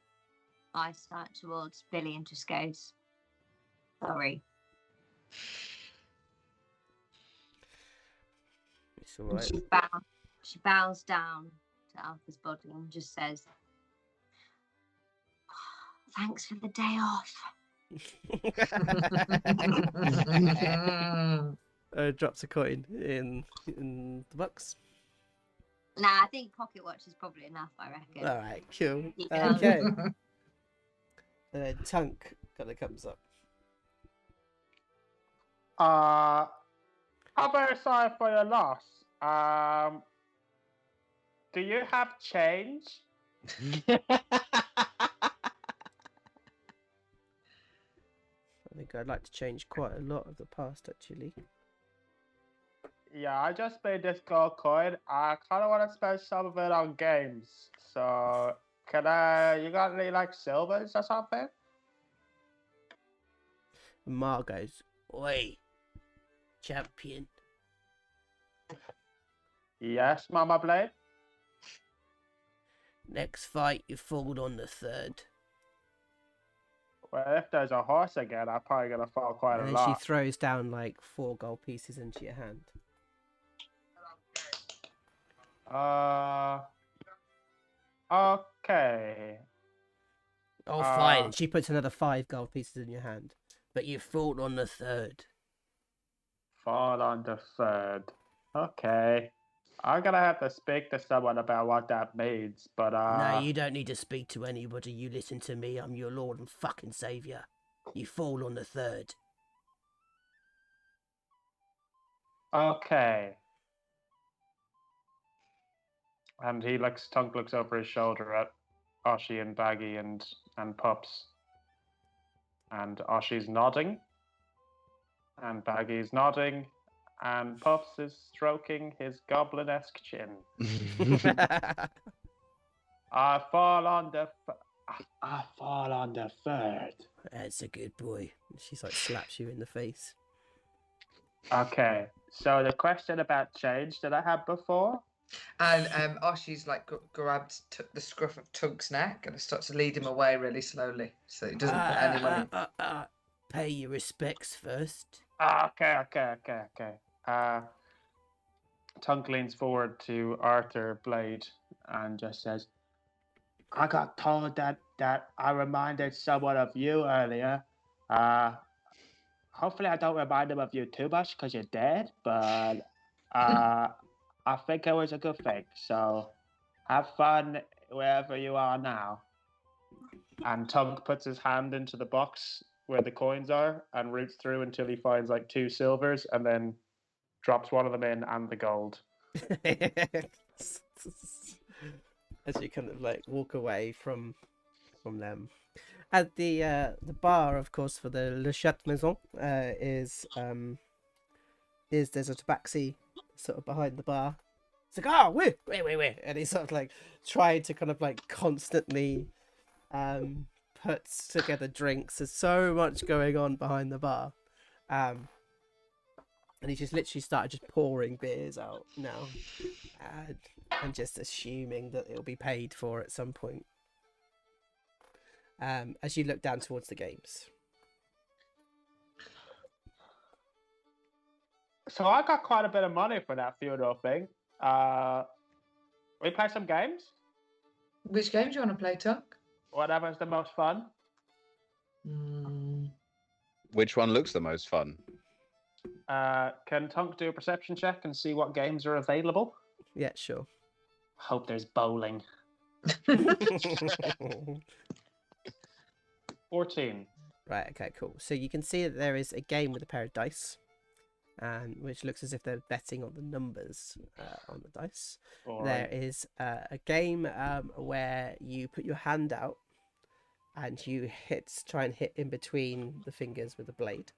Speaker 3: eyesight towards Billy and just goes, sorry.
Speaker 1: It's alright.
Speaker 3: She bows down to Alpha's body and just says, thanks for the day off.
Speaker 1: Drops a coin in the box.
Speaker 3: Nah, I think pocket watch is probably enough, I reckon.
Speaker 1: Alright, cool.
Speaker 3: Yeah.
Speaker 1: Okay. And then Tunk kind of comes up.
Speaker 4: I'm very sorry for your loss. Do you have change?
Speaker 1: I think I'd like to change quite a lot of the past, actually.
Speaker 4: Yeah, I just made this gold coin. I kind of want to spend some of it on games. So, you got any, like, silvers or something?
Speaker 1: And Ma goes, oi, champion.
Speaker 4: Yes, Mama Blade?
Speaker 1: Next fight, you fall on the third.
Speaker 4: Well, if there's a horse again, I'm probably going to fall quite
Speaker 1: And
Speaker 4: a
Speaker 1: then
Speaker 4: lot.
Speaker 1: she throws down like 4 gold pieces into your hand.
Speaker 4: Okay.
Speaker 1: Oh, fine. And she puts another 5 gold pieces in your hand. But you fought on the third.
Speaker 4: Fall on the third. Okay. I'm gonna have to speak to someone about what that means, but
Speaker 1: No, you don't need to speak to anybody. You listen to me. I'm your lord and fucking savior. You fall on the third.
Speaker 4: Okay. And Tunk looks over his shoulder at Oshi and Baggi and Pups. And Oshi's nodding. And Baggy's nodding, and Pups is stroking his goblin-esque chin. I fall on the third.
Speaker 1: That's a good boy. She's like slaps you in the face.
Speaker 4: Okay, so the question about change that I had before.
Speaker 5: And Oshi's like grabbed the scruff of Tunk's neck and starts to lead him away really slowly, so he doesn't put any money.
Speaker 1: Pay your respects first.
Speaker 4: Okay. Tunk leans forward to Arthur Blade and just says, I got told that I reminded someone of you earlier. Hopefully I don't remind them of you too much because you're dead, but I think it was a good thing. So have fun wherever you are now. And Tunk puts his hand into the box where the coins are and roots through until he finds like 2 silvers and then drops one of them in and the gold.
Speaker 1: As you kind of like walk away from them. At the bar, of course, for the Le Chat Maison is there's a tabaxi sort of behind the bar. It's like, oh, wait, and he's sort of like trying to kind of like constantly puts together drinks. There's so much going on behind the bar, and he just literally started just pouring beers out now, and just assuming that it'll be paid for at some point. As you look down towards the games.
Speaker 4: So I got quite a bit of money for that funeral thing. We play some games?
Speaker 5: Which game do you want to play, Tunk?
Speaker 4: Whatever's the most fun.
Speaker 2: Which one looks the most fun?
Speaker 4: Can Tunk do a perception check and see what games are available?
Speaker 1: Yeah, sure.
Speaker 4: Hope there's bowling. 14.
Speaker 1: Right, okay, cool. So you can see that there is a game with a pair of dice, which looks as if they're betting on the numbers on the dice.
Speaker 4: All
Speaker 1: There
Speaker 4: right.
Speaker 1: is a game where you put your hand out and you try and hit in between the fingers with a blade.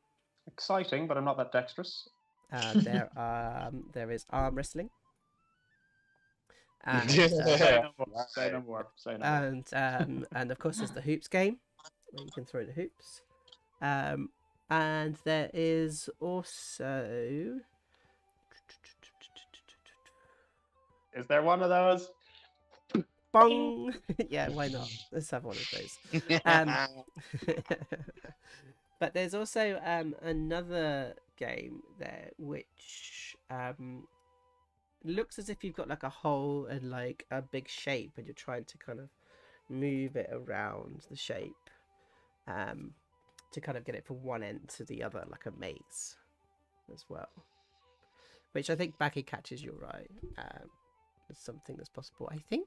Speaker 4: Exciting, but I'm not that dexterous.
Speaker 1: There is arm wrestling. And,
Speaker 4: Say no more.
Speaker 1: and of course there's the hoops game where you can throw the hoops. And there is also...
Speaker 4: Is there one of those?
Speaker 1: Bong! Yeah, why not? Let's have one of those. But there's also another game there which looks as if you've got like a hole and like a big shape and you're trying to kind of move it around the shape to kind of get it from one end to the other, like a maze as well, which I think Baggi catches you right. It's something that's possible. I think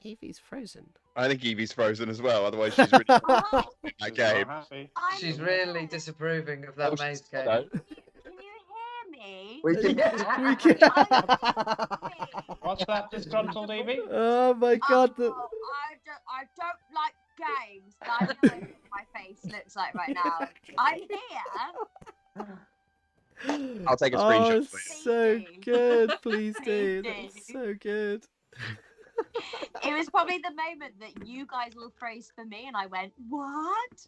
Speaker 1: Evie's frozen.
Speaker 2: I think Evie's frozen as well. Otherwise, she's really that game.
Speaker 5: She's really disapproving of that maze game.
Speaker 2: No.
Speaker 3: Can you hear me?
Speaker 2: We can
Speaker 1: We can...
Speaker 4: What's that disgruntled, Evie?
Speaker 1: Oh my god!
Speaker 3: I don't like games. I know what my face looks like right now. I'm here.
Speaker 2: I'll take a
Speaker 1: Oh,
Speaker 2: screenshot.
Speaker 1: it's
Speaker 2: for you.
Speaker 1: so
Speaker 3: Please do.
Speaker 1: good. Please do.
Speaker 3: Please
Speaker 1: That's
Speaker 3: do.
Speaker 1: so good.
Speaker 3: It was probably the moment that you guys all froze for me, and I went, "What?"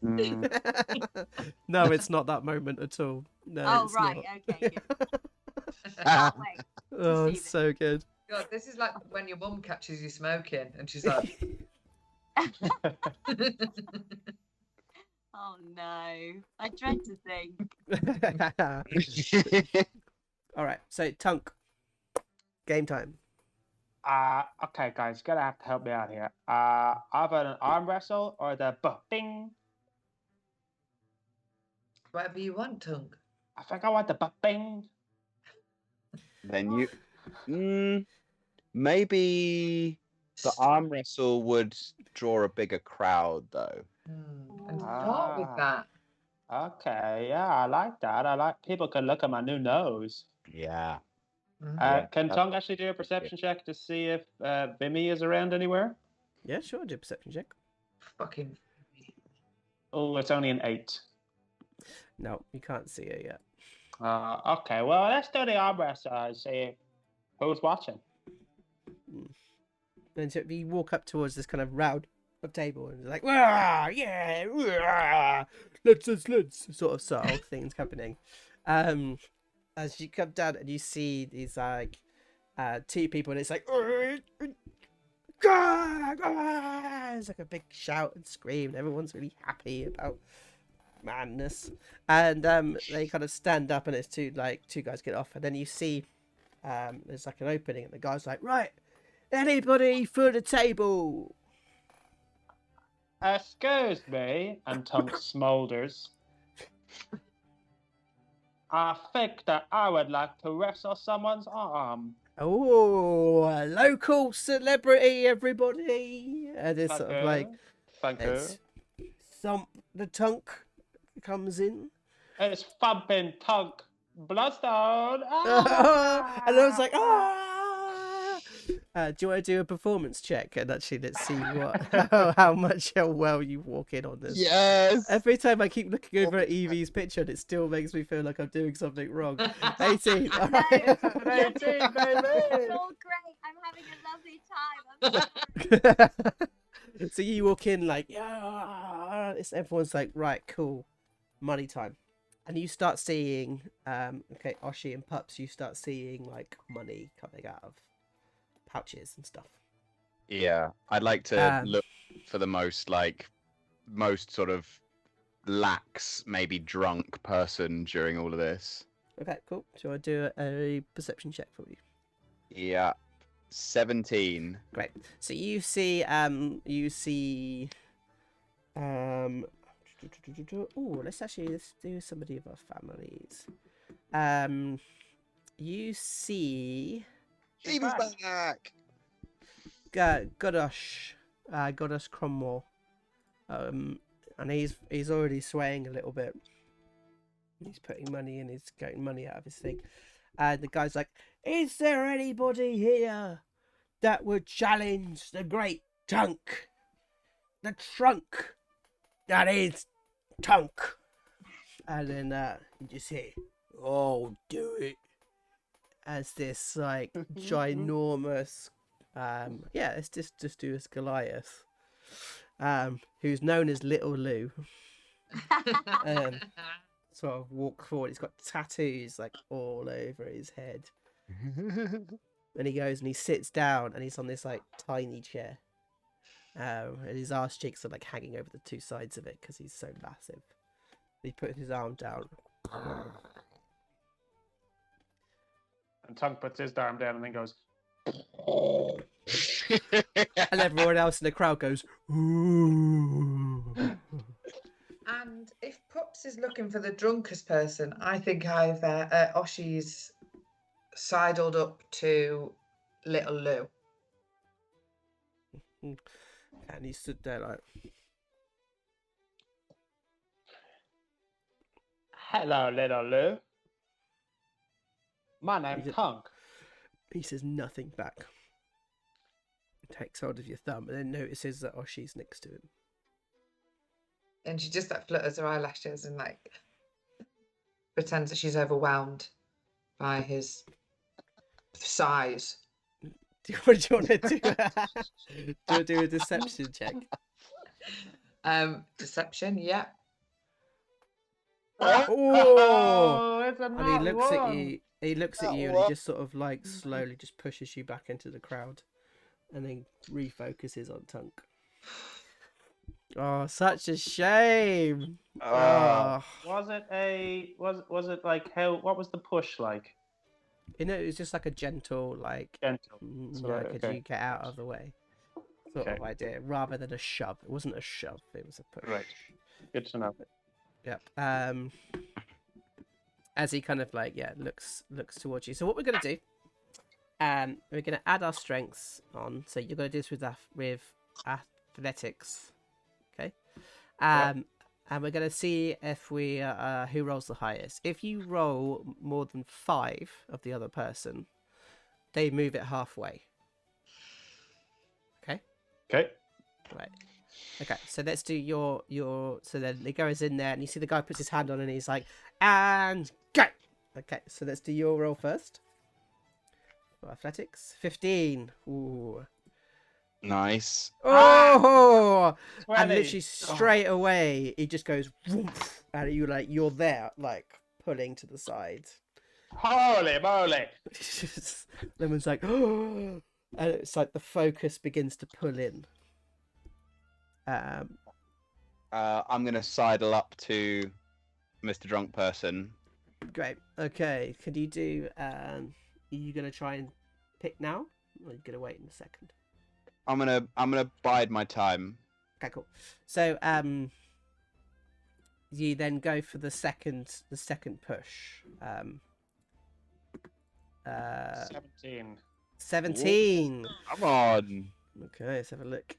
Speaker 1: No, it's not that moment at all. No.
Speaker 3: Oh
Speaker 1: it's
Speaker 3: right,
Speaker 1: not.
Speaker 3: okay, good. Can't wait.
Speaker 1: Oh,
Speaker 3: see
Speaker 1: it's so good.
Speaker 5: God, this is like when your mum catches you smoking and she's like,
Speaker 3: Oh no, I dread to think.
Speaker 1: All right, so Tunk, game time.
Speaker 4: Okay, guys, you're gonna have to help me out here. Either an arm wrestle or the bing.
Speaker 5: whatever you want, Tunk.
Speaker 4: I think I want the bing.
Speaker 2: Then you, maybe the arm wrestle would draw a bigger crowd, though.
Speaker 5: And start with that.
Speaker 4: Okay, yeah, I like that. I like people can look at my new nose.
Speaker 2: Yeah.
Speaker 5: Mm.
Speaker 4: Can Tung actually do a perception check to see if Vimy is around anywhere?
Speaker 1: Yeah, sure. Do a perception check.
Speaker 5: Fucking.
Speaker 4: Oh, it's only an 8.
Speaker 1: No, you can't see her yet.
Speaker 4: Okay, well, let's do the arm wrestle and see who's watching.
Speaker 1: And so you walk up towards this kind of round of table and it's like, "Wah, yeah, wah, let's sort of things happening. As you come down and you see these like two people and it's like, it's like a big shout and scream. And everyone's really happy about madness, and they kind of stand up and it's two guys get off, and then you see there's like an opening and the guy's like, right, anybody for the table?
Speaker 4: Excuse me, and Tunk smoulders. I think that I would like to wrestle someone's arm.
Speaker 1: Oh, a local celebrity, everybody. And it's sort of like,
Speaker 4: Thank you.
Speaker 1: it's Thump the Tunk comes in.
Speaker 4: It's Thumping Tunk Bloodstone.
Speaker 1: And I was like, do you want to do a performance check? And actually, let's see how well you walk in on this.
Speaker 2: Yes.
Speaker 1: Every time I keep looking over at Evie's picture, and it still makes me feel like I'm doing something wrong. 18. All right.
Speaker 4: 18, baby.
Speaker 3: It's all great. I'm having a lovely time. I'm sorry.
Speaker 1: So you walk in like, yeah. Everyone's like, right, cool, money time. And you start seeing, okay, Oshi and Pups, you start seeing like money coming out of pouches and stuff.
Speaker 2: Yeah, I'd like to look for the most sort of lax, maybe drunk person during all of this.
Speaker 1: Okay, cool. So I do a perception check for you.
Speaker 2: Yeah, 17.
Speaker 1: Great. So you see, let's do somebody of our families. You see,
Speaker 2: Stevie's back.
Speaker 1: Goddess Cromwell, and he's already swaying a little bit. He's putting money in, he's getting money out of his thing, and the guy's like, "Is there anybody here that would challenge the great Tunk, the trunk that is Tunk?" And then you just hear, "Oh, do it," as this like ginormous, let's just do this Goliath, who's known as Little Lou, sort of walk forward. He's got tattoos like all over his head, and he goes and he sits down and he's on this like tiny chair, and his arse cheeks are like hanging over the two sides of it because he's so massive. He put his arm down.
Speaker 4: And Tunk puts his arm down and then goes.
Speaker 1: And everyone else in the crowd goes, "Ooh."
Speaker 5: And if Pups is looking for the drunkest person, I think either Oshi's sidled up to Little Lou.
Speaker 1: And he stood there like,
Speaker 4: Hello, Little Lou. My name's Tunk.
Speaker 1: he says nothing back. He takes hold of your thumb and then notices that Oshi's next to him.
Speaker 5: And she just like flutters her eyelashes and like pretends that she's overwhelmed by his size.
Speaker 1: What do you want to do? Do do a deception check?
Speaker 5: Deception, yeah.
Speaker 1: Oh!
Speaker 4: It's a
Speaker 1: And he looks at you. He looks at you and he just sort of like slowly just pushes you back into the crowd, and then refocuses on Tunk. Oh, such a shame. Oh.
Speaker 4: Was it like how? What was the push like?
Speaker 1: You know, it was just like a gentle, like,
Speaker 4: Gentle.
Speaker 1: could you get out of the way sort of idea, rather than a shove. It wasn't a shove, it was a push.
Speaker 4: Right. Good to know.
Speaker 1: Yep. As he kind of like, looks towards you. So what we're gonna do, we're gonna add our strengths on. So you're gonna do this with athletics, okay? And we're gonna see if we who rolls the highest. If you roll more than 5 of the other person, they move it halfway. Okay.
Speaker 4: Okay.
Speaker 1: Right. Okay, so let's do your. So then it goes in there, and you see the guy puts his hand on, and he's like, "And go." Okay, so let's do your roll first. For athletics, 15. Ooh.
Speaker 2: Nice.
Speaker 1: Oh! And
Speaker 4: 20.
Speaker 1: literally straight away, he just goes, whoomph, and you're there, like pulling to the side.
Speaker 4: Holy moly!
Speaker 1: Lemon's like, oh, and it's like the focus begins to pull in.
Speaker 2: I'm gonna sidle up to Mr. Drunk Person.
Speaker 1: Great. Okay. Could you do? Are you gonna try and pick now, or are you gonna wait in a second?
Speaker 2: I'm gonna bide my time.
Speaker 1: Okay. Cool. So you then go for the second push.
Speaker 4: 17.
Speaker 1: 17.
Speaker 2: Come on.
Speaker 1: Okay, let's have a look.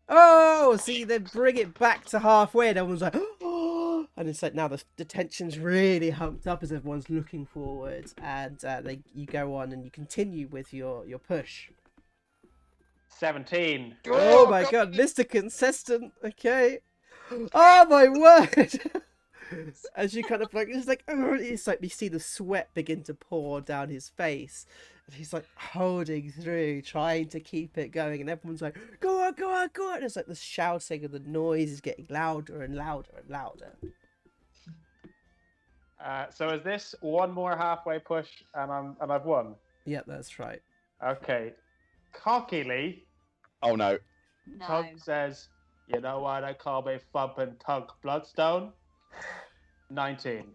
Speaker 1: Oh, see, they bring it back to halfway, and everyone's like, oh, and it's like now the tension's really humped up as everyone's looking forward, and you go on and you continue with your push.
Speaker 4: 17.
Speaker 1: Oh my god, Mr. Consistent. Okay. Oh my word. As you kind of like, it's like you see the sweat begin to pour down his face, and he's like holding through, trying to keep it going, and everyone's like, go on, go on, go on. And it's like the shouting and the noise is getting louder and louder and louder.
Speaker 4: So is this one more halfway push, and I've won?
Speaker 1: Yep, that's right.
Speaker 4: Okay. Cockily,
Speaker 2: Oh no.
Speaker 3: No.
Speaker 4: Tunk says, "You know why they call me Thumping Tunk Bloodstone?" 19.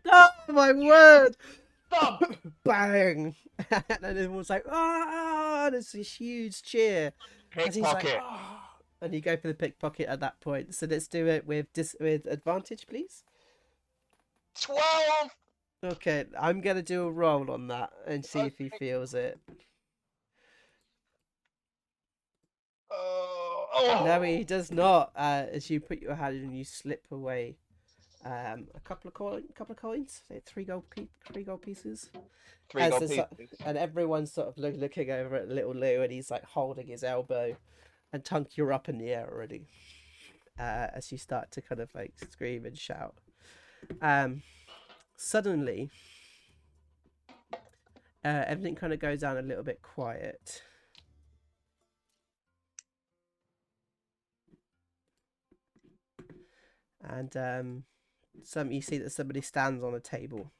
Speaker 1: Oh my word!
Speaker 4: Thump!
Speaker 1: Bang! And everyone's like, ah! There's this huge cheer. And he's like,
Speaker 2: Pickpocket.
Speaker 1: oh. And you go for the pickpocket at that point. So let's do it with advantage, please.
Speaker 2: 12.
Speaker 1: Okay, I'm gonna do a roll on that and see if he feels it. No, he does not. As you put your hand and you slip away a couple of coins, say 3 gold pieces.
Speaker 2: 3 gold
Speaker 1: As
Speaker 2: pieces.
Speaker 1: and everyone's sort of looking over at little Lou, and he's like holding his elbow, and Tunk, you're up in the air already. As you start to kind of like scream and shout. Suddenly, everything kind of goes down a little bit quiet. And you see that somebody stands on a table.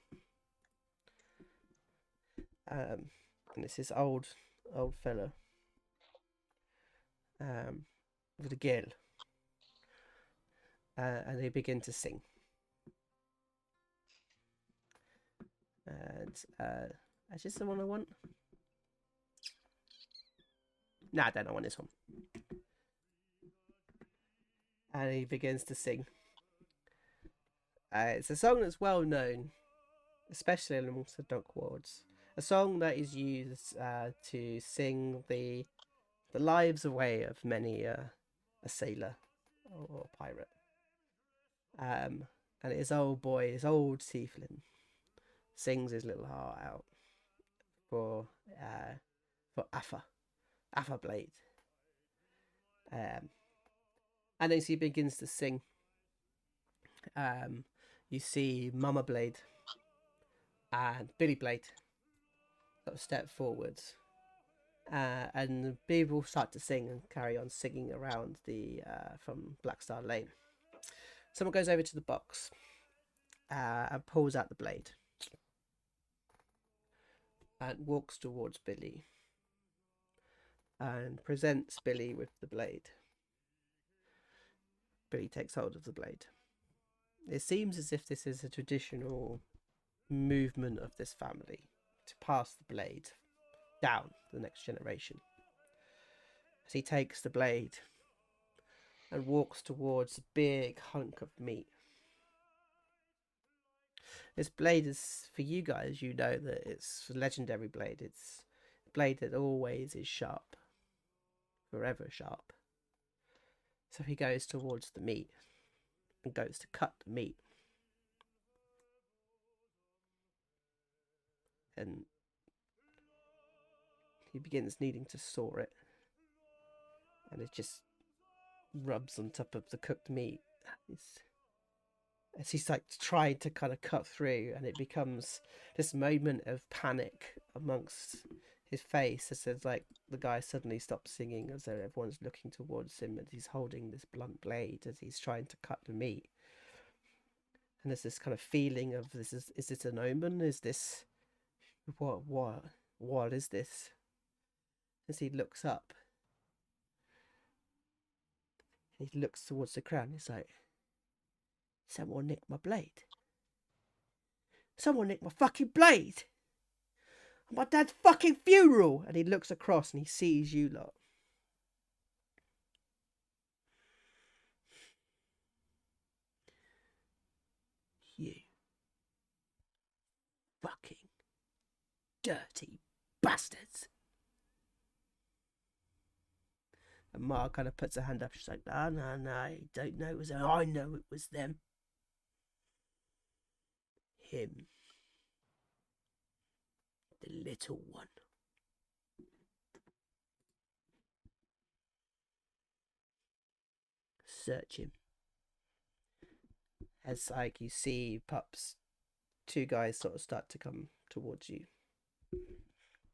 Speaker 1: And it's this old fella. With a girl. And they begin to sing. And is this the one I want? No, I don't want this one. And he begins to sing. It's a song that's well known, especially amongst the dunk wards. A song that is used to sing the lives away of many a sailor or pirate. And his old boy, his old tiefling, sings his little heart out for Arfa Balde. And as he begins to sing, you see Mama Blade and Billy Blade sort of step forwards, and people start to sing and carry on singing around from Blackstar Lane. Someone goes over to the box and pulls out the blade and walks towards Billy and presents Billy with the blade. Billy takes hold of the blade. It seems as if this is a traditional movement of this family to pass the blade down to the next generation. As he takes the blade and walks towards a big hunk of meat. This blade is, for you guys, you know that it's a legendary blade. It's a blade that always is sharp. Forever sharp. So he goes towards the meat and goes to cut the meat. And he begins needing to saw it, and it just rubs on top of the cooked meat. As he's like trying to kind of cut through, and it becomes this moment of panic amongst his face as there's like the guy suddenly stops singing, as though everyone's looking towards him, and he's holding this blunt blade as he's trying to cut the meat. And there's this kind of feeling of is this an omen? Is this what is this? As he looks up, he looks towards the crowd, and he's like, someone nicked my blade. Someone nicked my fucking blade. On my dad's fucking funeral. And he looks across and he sees you lot. You fucking dirty bastards. And Ma kind of puts her hand up. She's like, no, you don't know it was them. I know it was them. Him. The little one. Search him. As like you see Pups, two guys sort of start to come towards you.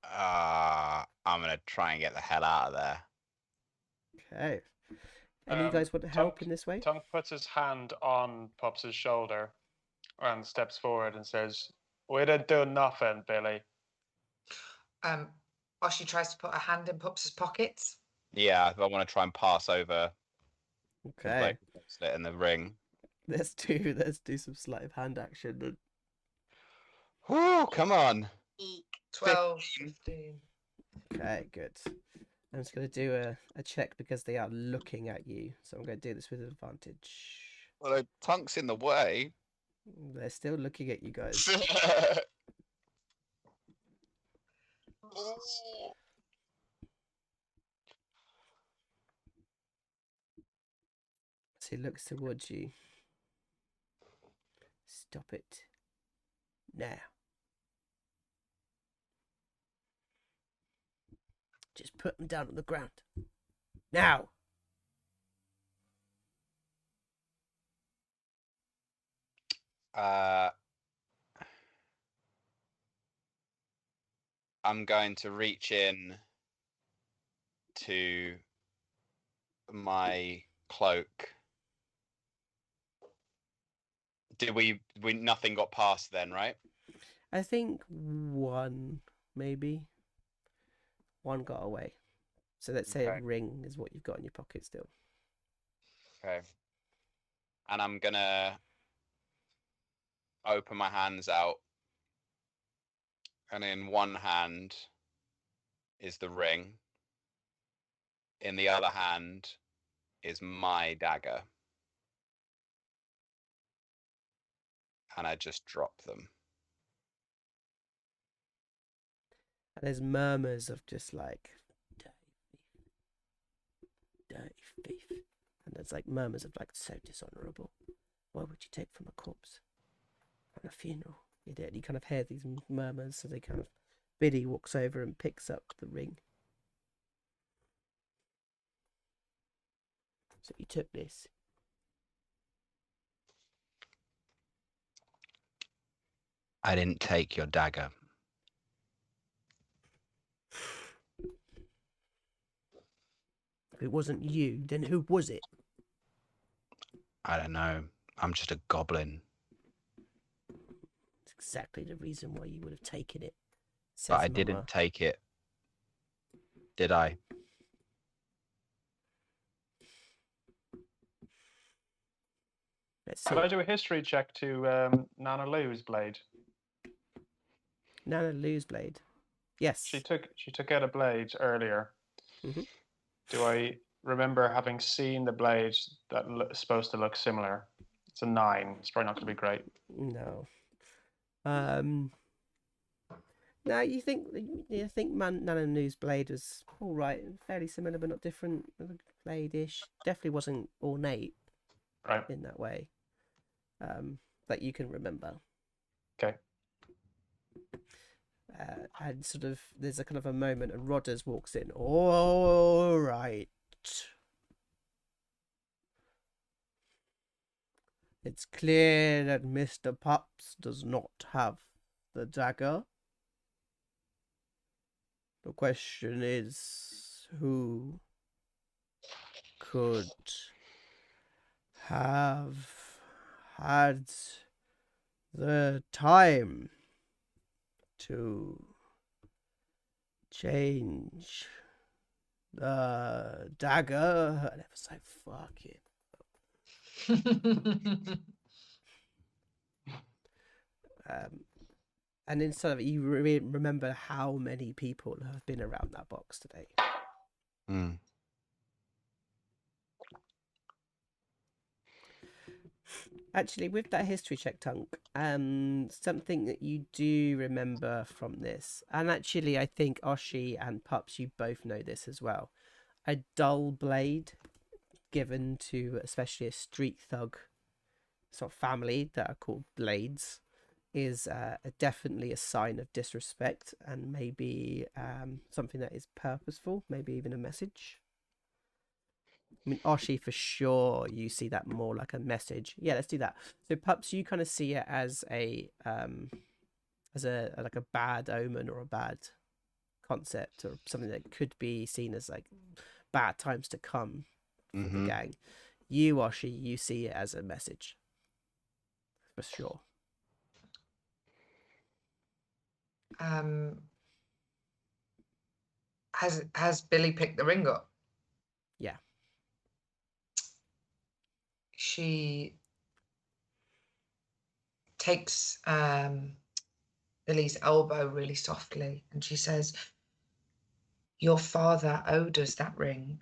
Speaker 2: I'm gonna try and get the hell out of there.
Speaker 1: Okay. Any of you guys want to help in this way?
Speaker 4: Tunk puts his hand on Pups' shoulder and steps forward and says, "We didn't do nothing, Billy."
Speaker 5: Oshi tries to put a hand in Pups' pockets.
Speaker 2: Yeah, I want to try and pass over
Speaker 1: Okay.
Speaker 2: the slit in the ring.
Speaker 1: Let's do some sleight of hand action.
Speaker 2: Whoo, come on.
Speaker 3: Eek.
Speaker 5: 12, 15.
Speaker 1: Okay, good. I'm just going to do a check because they are looking at you. So I'm going to do this with advantage.
Speaker 2: Well, Tunk's in the way.
Speaker 1: They're still looking at you guys. So he looks towards you. Stop it. Now. Just put them down on the ground. Now.
Speaker 2: I'm going to reach in to my cloak. Did we nothing got past then, right?
Speaker 1: I think one, maybe. One got away. So let's say a ring is what you've got in your pocket still.
Speaker 2: Okay. And I'm gonna open my hands out. And in one hand is the ring. In the other hand is my dagger. And I just drop them.
Speaker 1: And there's murmurs of just like, dirty thief. And there's like murmurs of like, so dishonourable. Why would you take from a corpse on a funeral? You kind of hear these murmurs, so they kind of, Biddy walks over and picks up the ring. So you took this.
Speaker 2: I didn't take your dagger.
Speaker 1: If it wasn't you, then who was it?
Speaker 2: I don't know. I'm just a goblin.
Speaker 1: It's exactly the reason why you would have taken it.
Speaker 2: But I didn't take it. Did I?
Speaker 1: Let's see.
Speaker 4: Could I do a history check to Nana Lou's blade?
Speaker 1: Nana Lou's blade. Yes.
Speaker 4: She took out a blade earlier.
Speaker 1: Mm-hmm.
Speaker 4: Do I remember having seen the blade that is supposed to look similar? It's a 9. It's probably not going to be great.
Speaker 1: No. No, you think Nana Lou's blade was all right, fairly similar but not different. Blade-ish. Definitely wasn't ornate,
Speaker 4: right,
Speaker 1: in that way. That you can remember.
Speaker 4: Okay.
Speaker 1: And sort of there's a kind of a moment, and Rodders walks in. All right. It's clear that Mr. Pups does not have the dagger. The question is, who could have had the time to change the dagger? And it was like, fuck it. And instead of you remember how many people have been around that box today.
Speaker 2: Mm.
Speaker 1: Actually, with that history check, Tunk, something that you do remember from this, and actually I think Oshi and Pups, you both know this as well. A dull blade given to especially a street thug sort of family that are called blades is definitely a sign of disrespect, and maybe something that is purposeful, maybe even a message. I mean, Oshi, for sure, you see that more like a message. Yeah, let's do that. So, Pups, you kind of see it as a like a bad omen or a bad concept, or something that could be seen as like bad times to come for the gang. You, Oshi, you see it as a message, for sure.
Speaker 5: Has Billy picked the ring up?
Speaker 1: Yeah.
Speaker 5: She takes Billy's elbow really softly and she says, "Your father owed us that ring.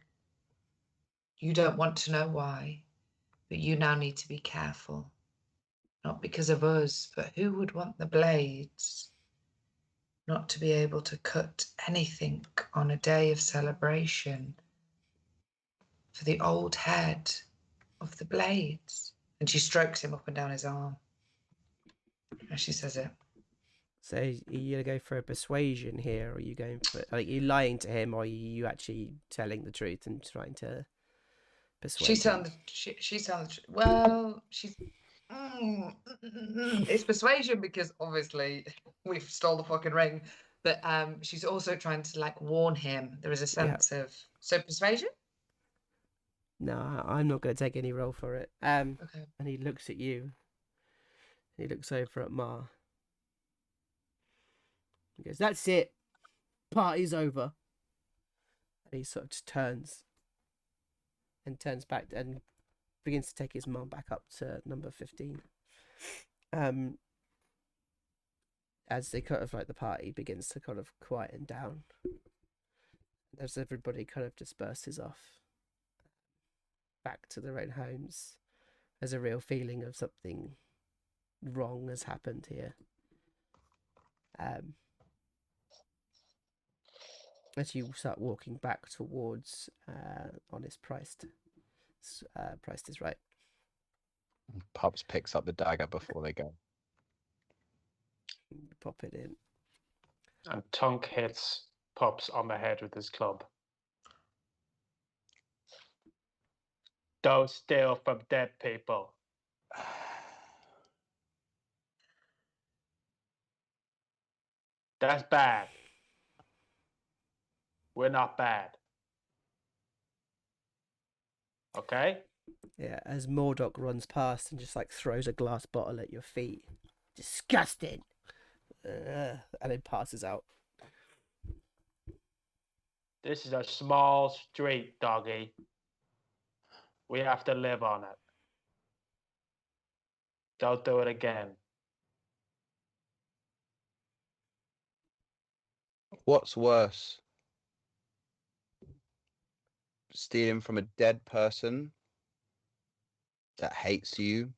Speaker 5: You don't want to know why, but you now need to be careful. Not because of us, but who would want the blades? Not to be able to cut anything on a day of celebration for the old head of the blades." And she strokes him up and down his arm as she says it.
Speaker 1: So are you gonna go for a persuasion here, or are you going for, like, you lying to him, or are you actually telling the truth and trying to persuade
Speaker 5: She's
Speaker 1: him?
Speaker 5: she's telling the truth. Well, she's it's persuasion because obviously we've stole the fucking ring, but she's also trying to like warn him. There is a sense of persuasion.
Speaker 1: No, I'm not going to take any role for it.
Speaker 5: Okay.
Speaker 1: And he looks at you. He looks over at Ma. He goes, "That's it. Party's over." And he sort of just turns back and begins to take his mom back up to number 15. As they kind of like the party begins to kind of quieten down, as everybody kind of disperses off back to their own homes, there's a real feeling of something wrong has happened here. As you start walking back towards Honest Priced is right.
Speaker 2: Pups picks up the dagger before they go.
Speaker 1: Pop it in.
Speaker 4: And Tunk hits Pups on the head with his club. Don't steal from dead people. That's bad. We're not bad. Okay?
Speaker 1: Yeah, as Mordock runs past and just like throws a glass bottle at your feet. Disgusting! And then passes out.
Speaker 4: This is a small street, doggy. We have to live on it. Don't do it again.
Speaker 2: What's worse? Stealing from a dead person that hates you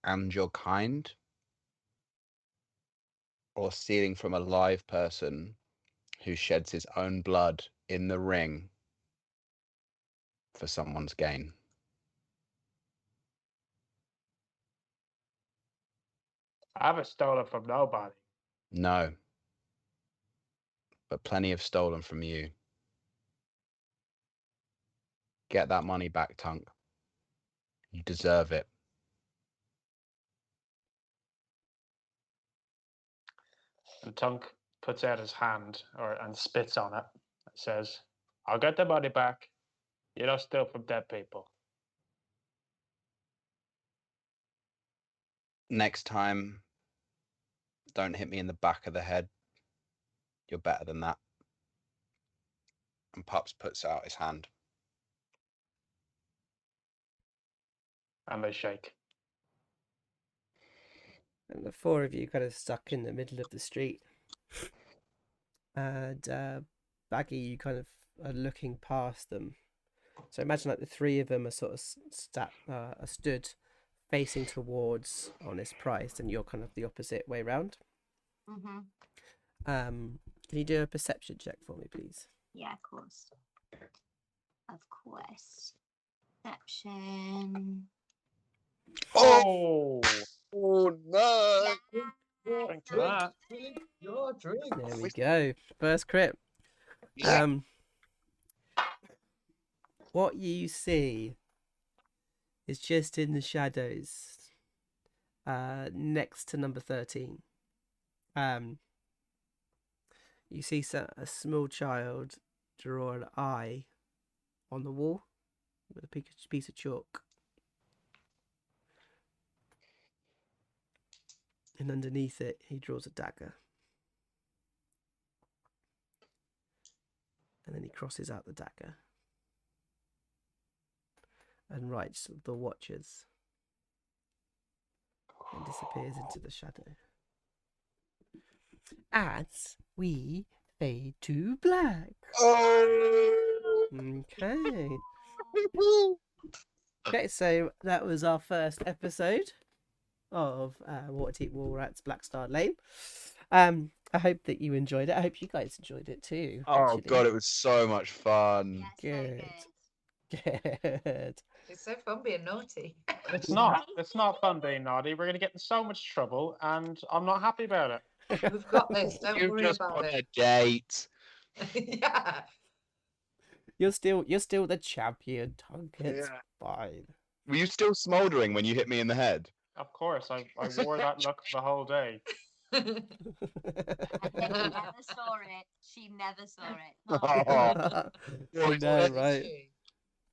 Speaker 2: and your kind? Or stealing from a live person who sheds his own blood in the ring for someone's gain?
Speaker 4: I haven't stolen from nobody.
Speaker 2: No, but plenty have stolen from you. Get that money back, Tunk. You deserve it.
Speaker 4: And Tunk puts out his hand and spits on it and says, I'll get the money back. You don't steal from dead people.
Speaker 2: Next time, don't hit me in the back of the head. You're better than that. And Pups puts out his hand.
Speaker 4: And they shake.
Speaker 1: And the four of you kind of stuck in the middle of the street. And Baggi, you kind of are looking past them. So imagine like the three of them are sort of stood facing towards Honest Price, and you're kind of the opposite way round.
Speaker 3: Mm-hmm.
Speaker 1: Can you do a perception check for me, please?
Speaker 3: Yeah, of course. Of course. Perception.
Speaker 4: Oh!
Speaker 2: Oh no!
Speaker 4: Drink to that.
Speaker 5: Your drink.
Speaker 1: There we go. First crit.
Speaker 2: Yeah.
Speaker 1: What you see is just in the shadows, next to number 13. You see a small child draw an eye on the wall with a piece of chalk. And underneath it, he draws a dagger. And then he crosses out the dagger and writes the Watchers and disappears into the shadow. As we fade to black.
Speaker 2: Oh!
Speaker 1: Okay. Okay, so that was our first episode of Waterdeep Mallrats Blackstar Lane. I hope that you enjoyed it. I hope you guys enjoyed it too.
Speaker 2: Oh
Speaker 1: actually.
Speaker 2: god, it was so much fun.
Speaker 3: Yeah, so
Speaker 1: Good. Good.
Speaker 5: It's so fun being naughty.
Speaker 4: It's not. It's not fun being naughty. We're going to get in so much trouble, and I'm not happy about it.
Speaker 5: We've got this. Don't
Speaker 2: You've
Speaker 5: worry
Speaker 2: just
Speaker 5: about
Speaker 2: won
Speaker 5: it.
Speaker 2: a date.
Speaker 5: Yeah.
Speaker 1: You're still the champion, Tunk. It's
Speaker 2: Yeah.
Speaker 1: fine.
Speaker 2: Were you still smouldering when you hit me in the head?
Speaker 4: Of course, I wore that look the whole day.
Speaker 3: And they never saw it. She never saw it.
Speaker 2: Oh.
Speaker 1: I know, right?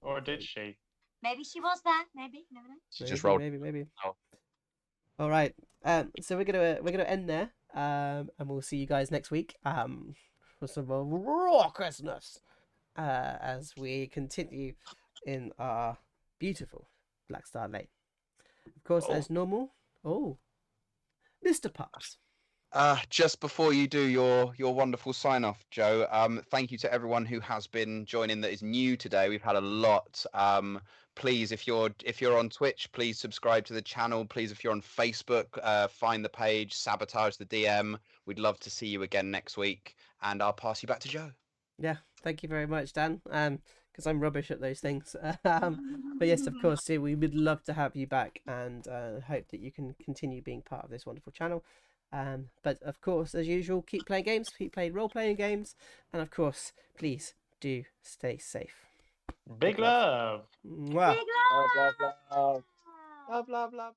Speaker 4: Or did she?
Speaker 3: Maybe she was there. Maybe. You never know.
Speaker 2: She just rolled.
Speaker 1: Maybe.
Speaker 2: Oh.
Speaker 1: All right. So we're gonna end there. And we'll see you guys next week. For some more raucousness. As we continue in our beautiful Blackstar Lane. Of course, as normal. Oh, Mr. Pups.
Speaker 2: Just before you do your wonderful sign off, Joe, thank you to everyone who has been joining that is new today. We've had a lot. Please, if you're on Twitch, please subscribe to the channel. Please, if you're on Facebook, find the page, Sabotage the DM. We'd love to see you again next week, and I'll pass you back to Joe.
Speaker 1: Yeah, thank you very much, Dan. Because I'm rubbish at those things. But yes, of course, we would love to have you back, and hope that you can continue being part of this wonderful channel. But of course, as usual, keep playing games, keep playing role-playing games, and of course, please do stay safe.
Speaker 4: Big love.
Speaker 1: Mwah.
Speaker 3: Big love!
Speaker 2: Blah, blah, blah. Blah, blah, blah.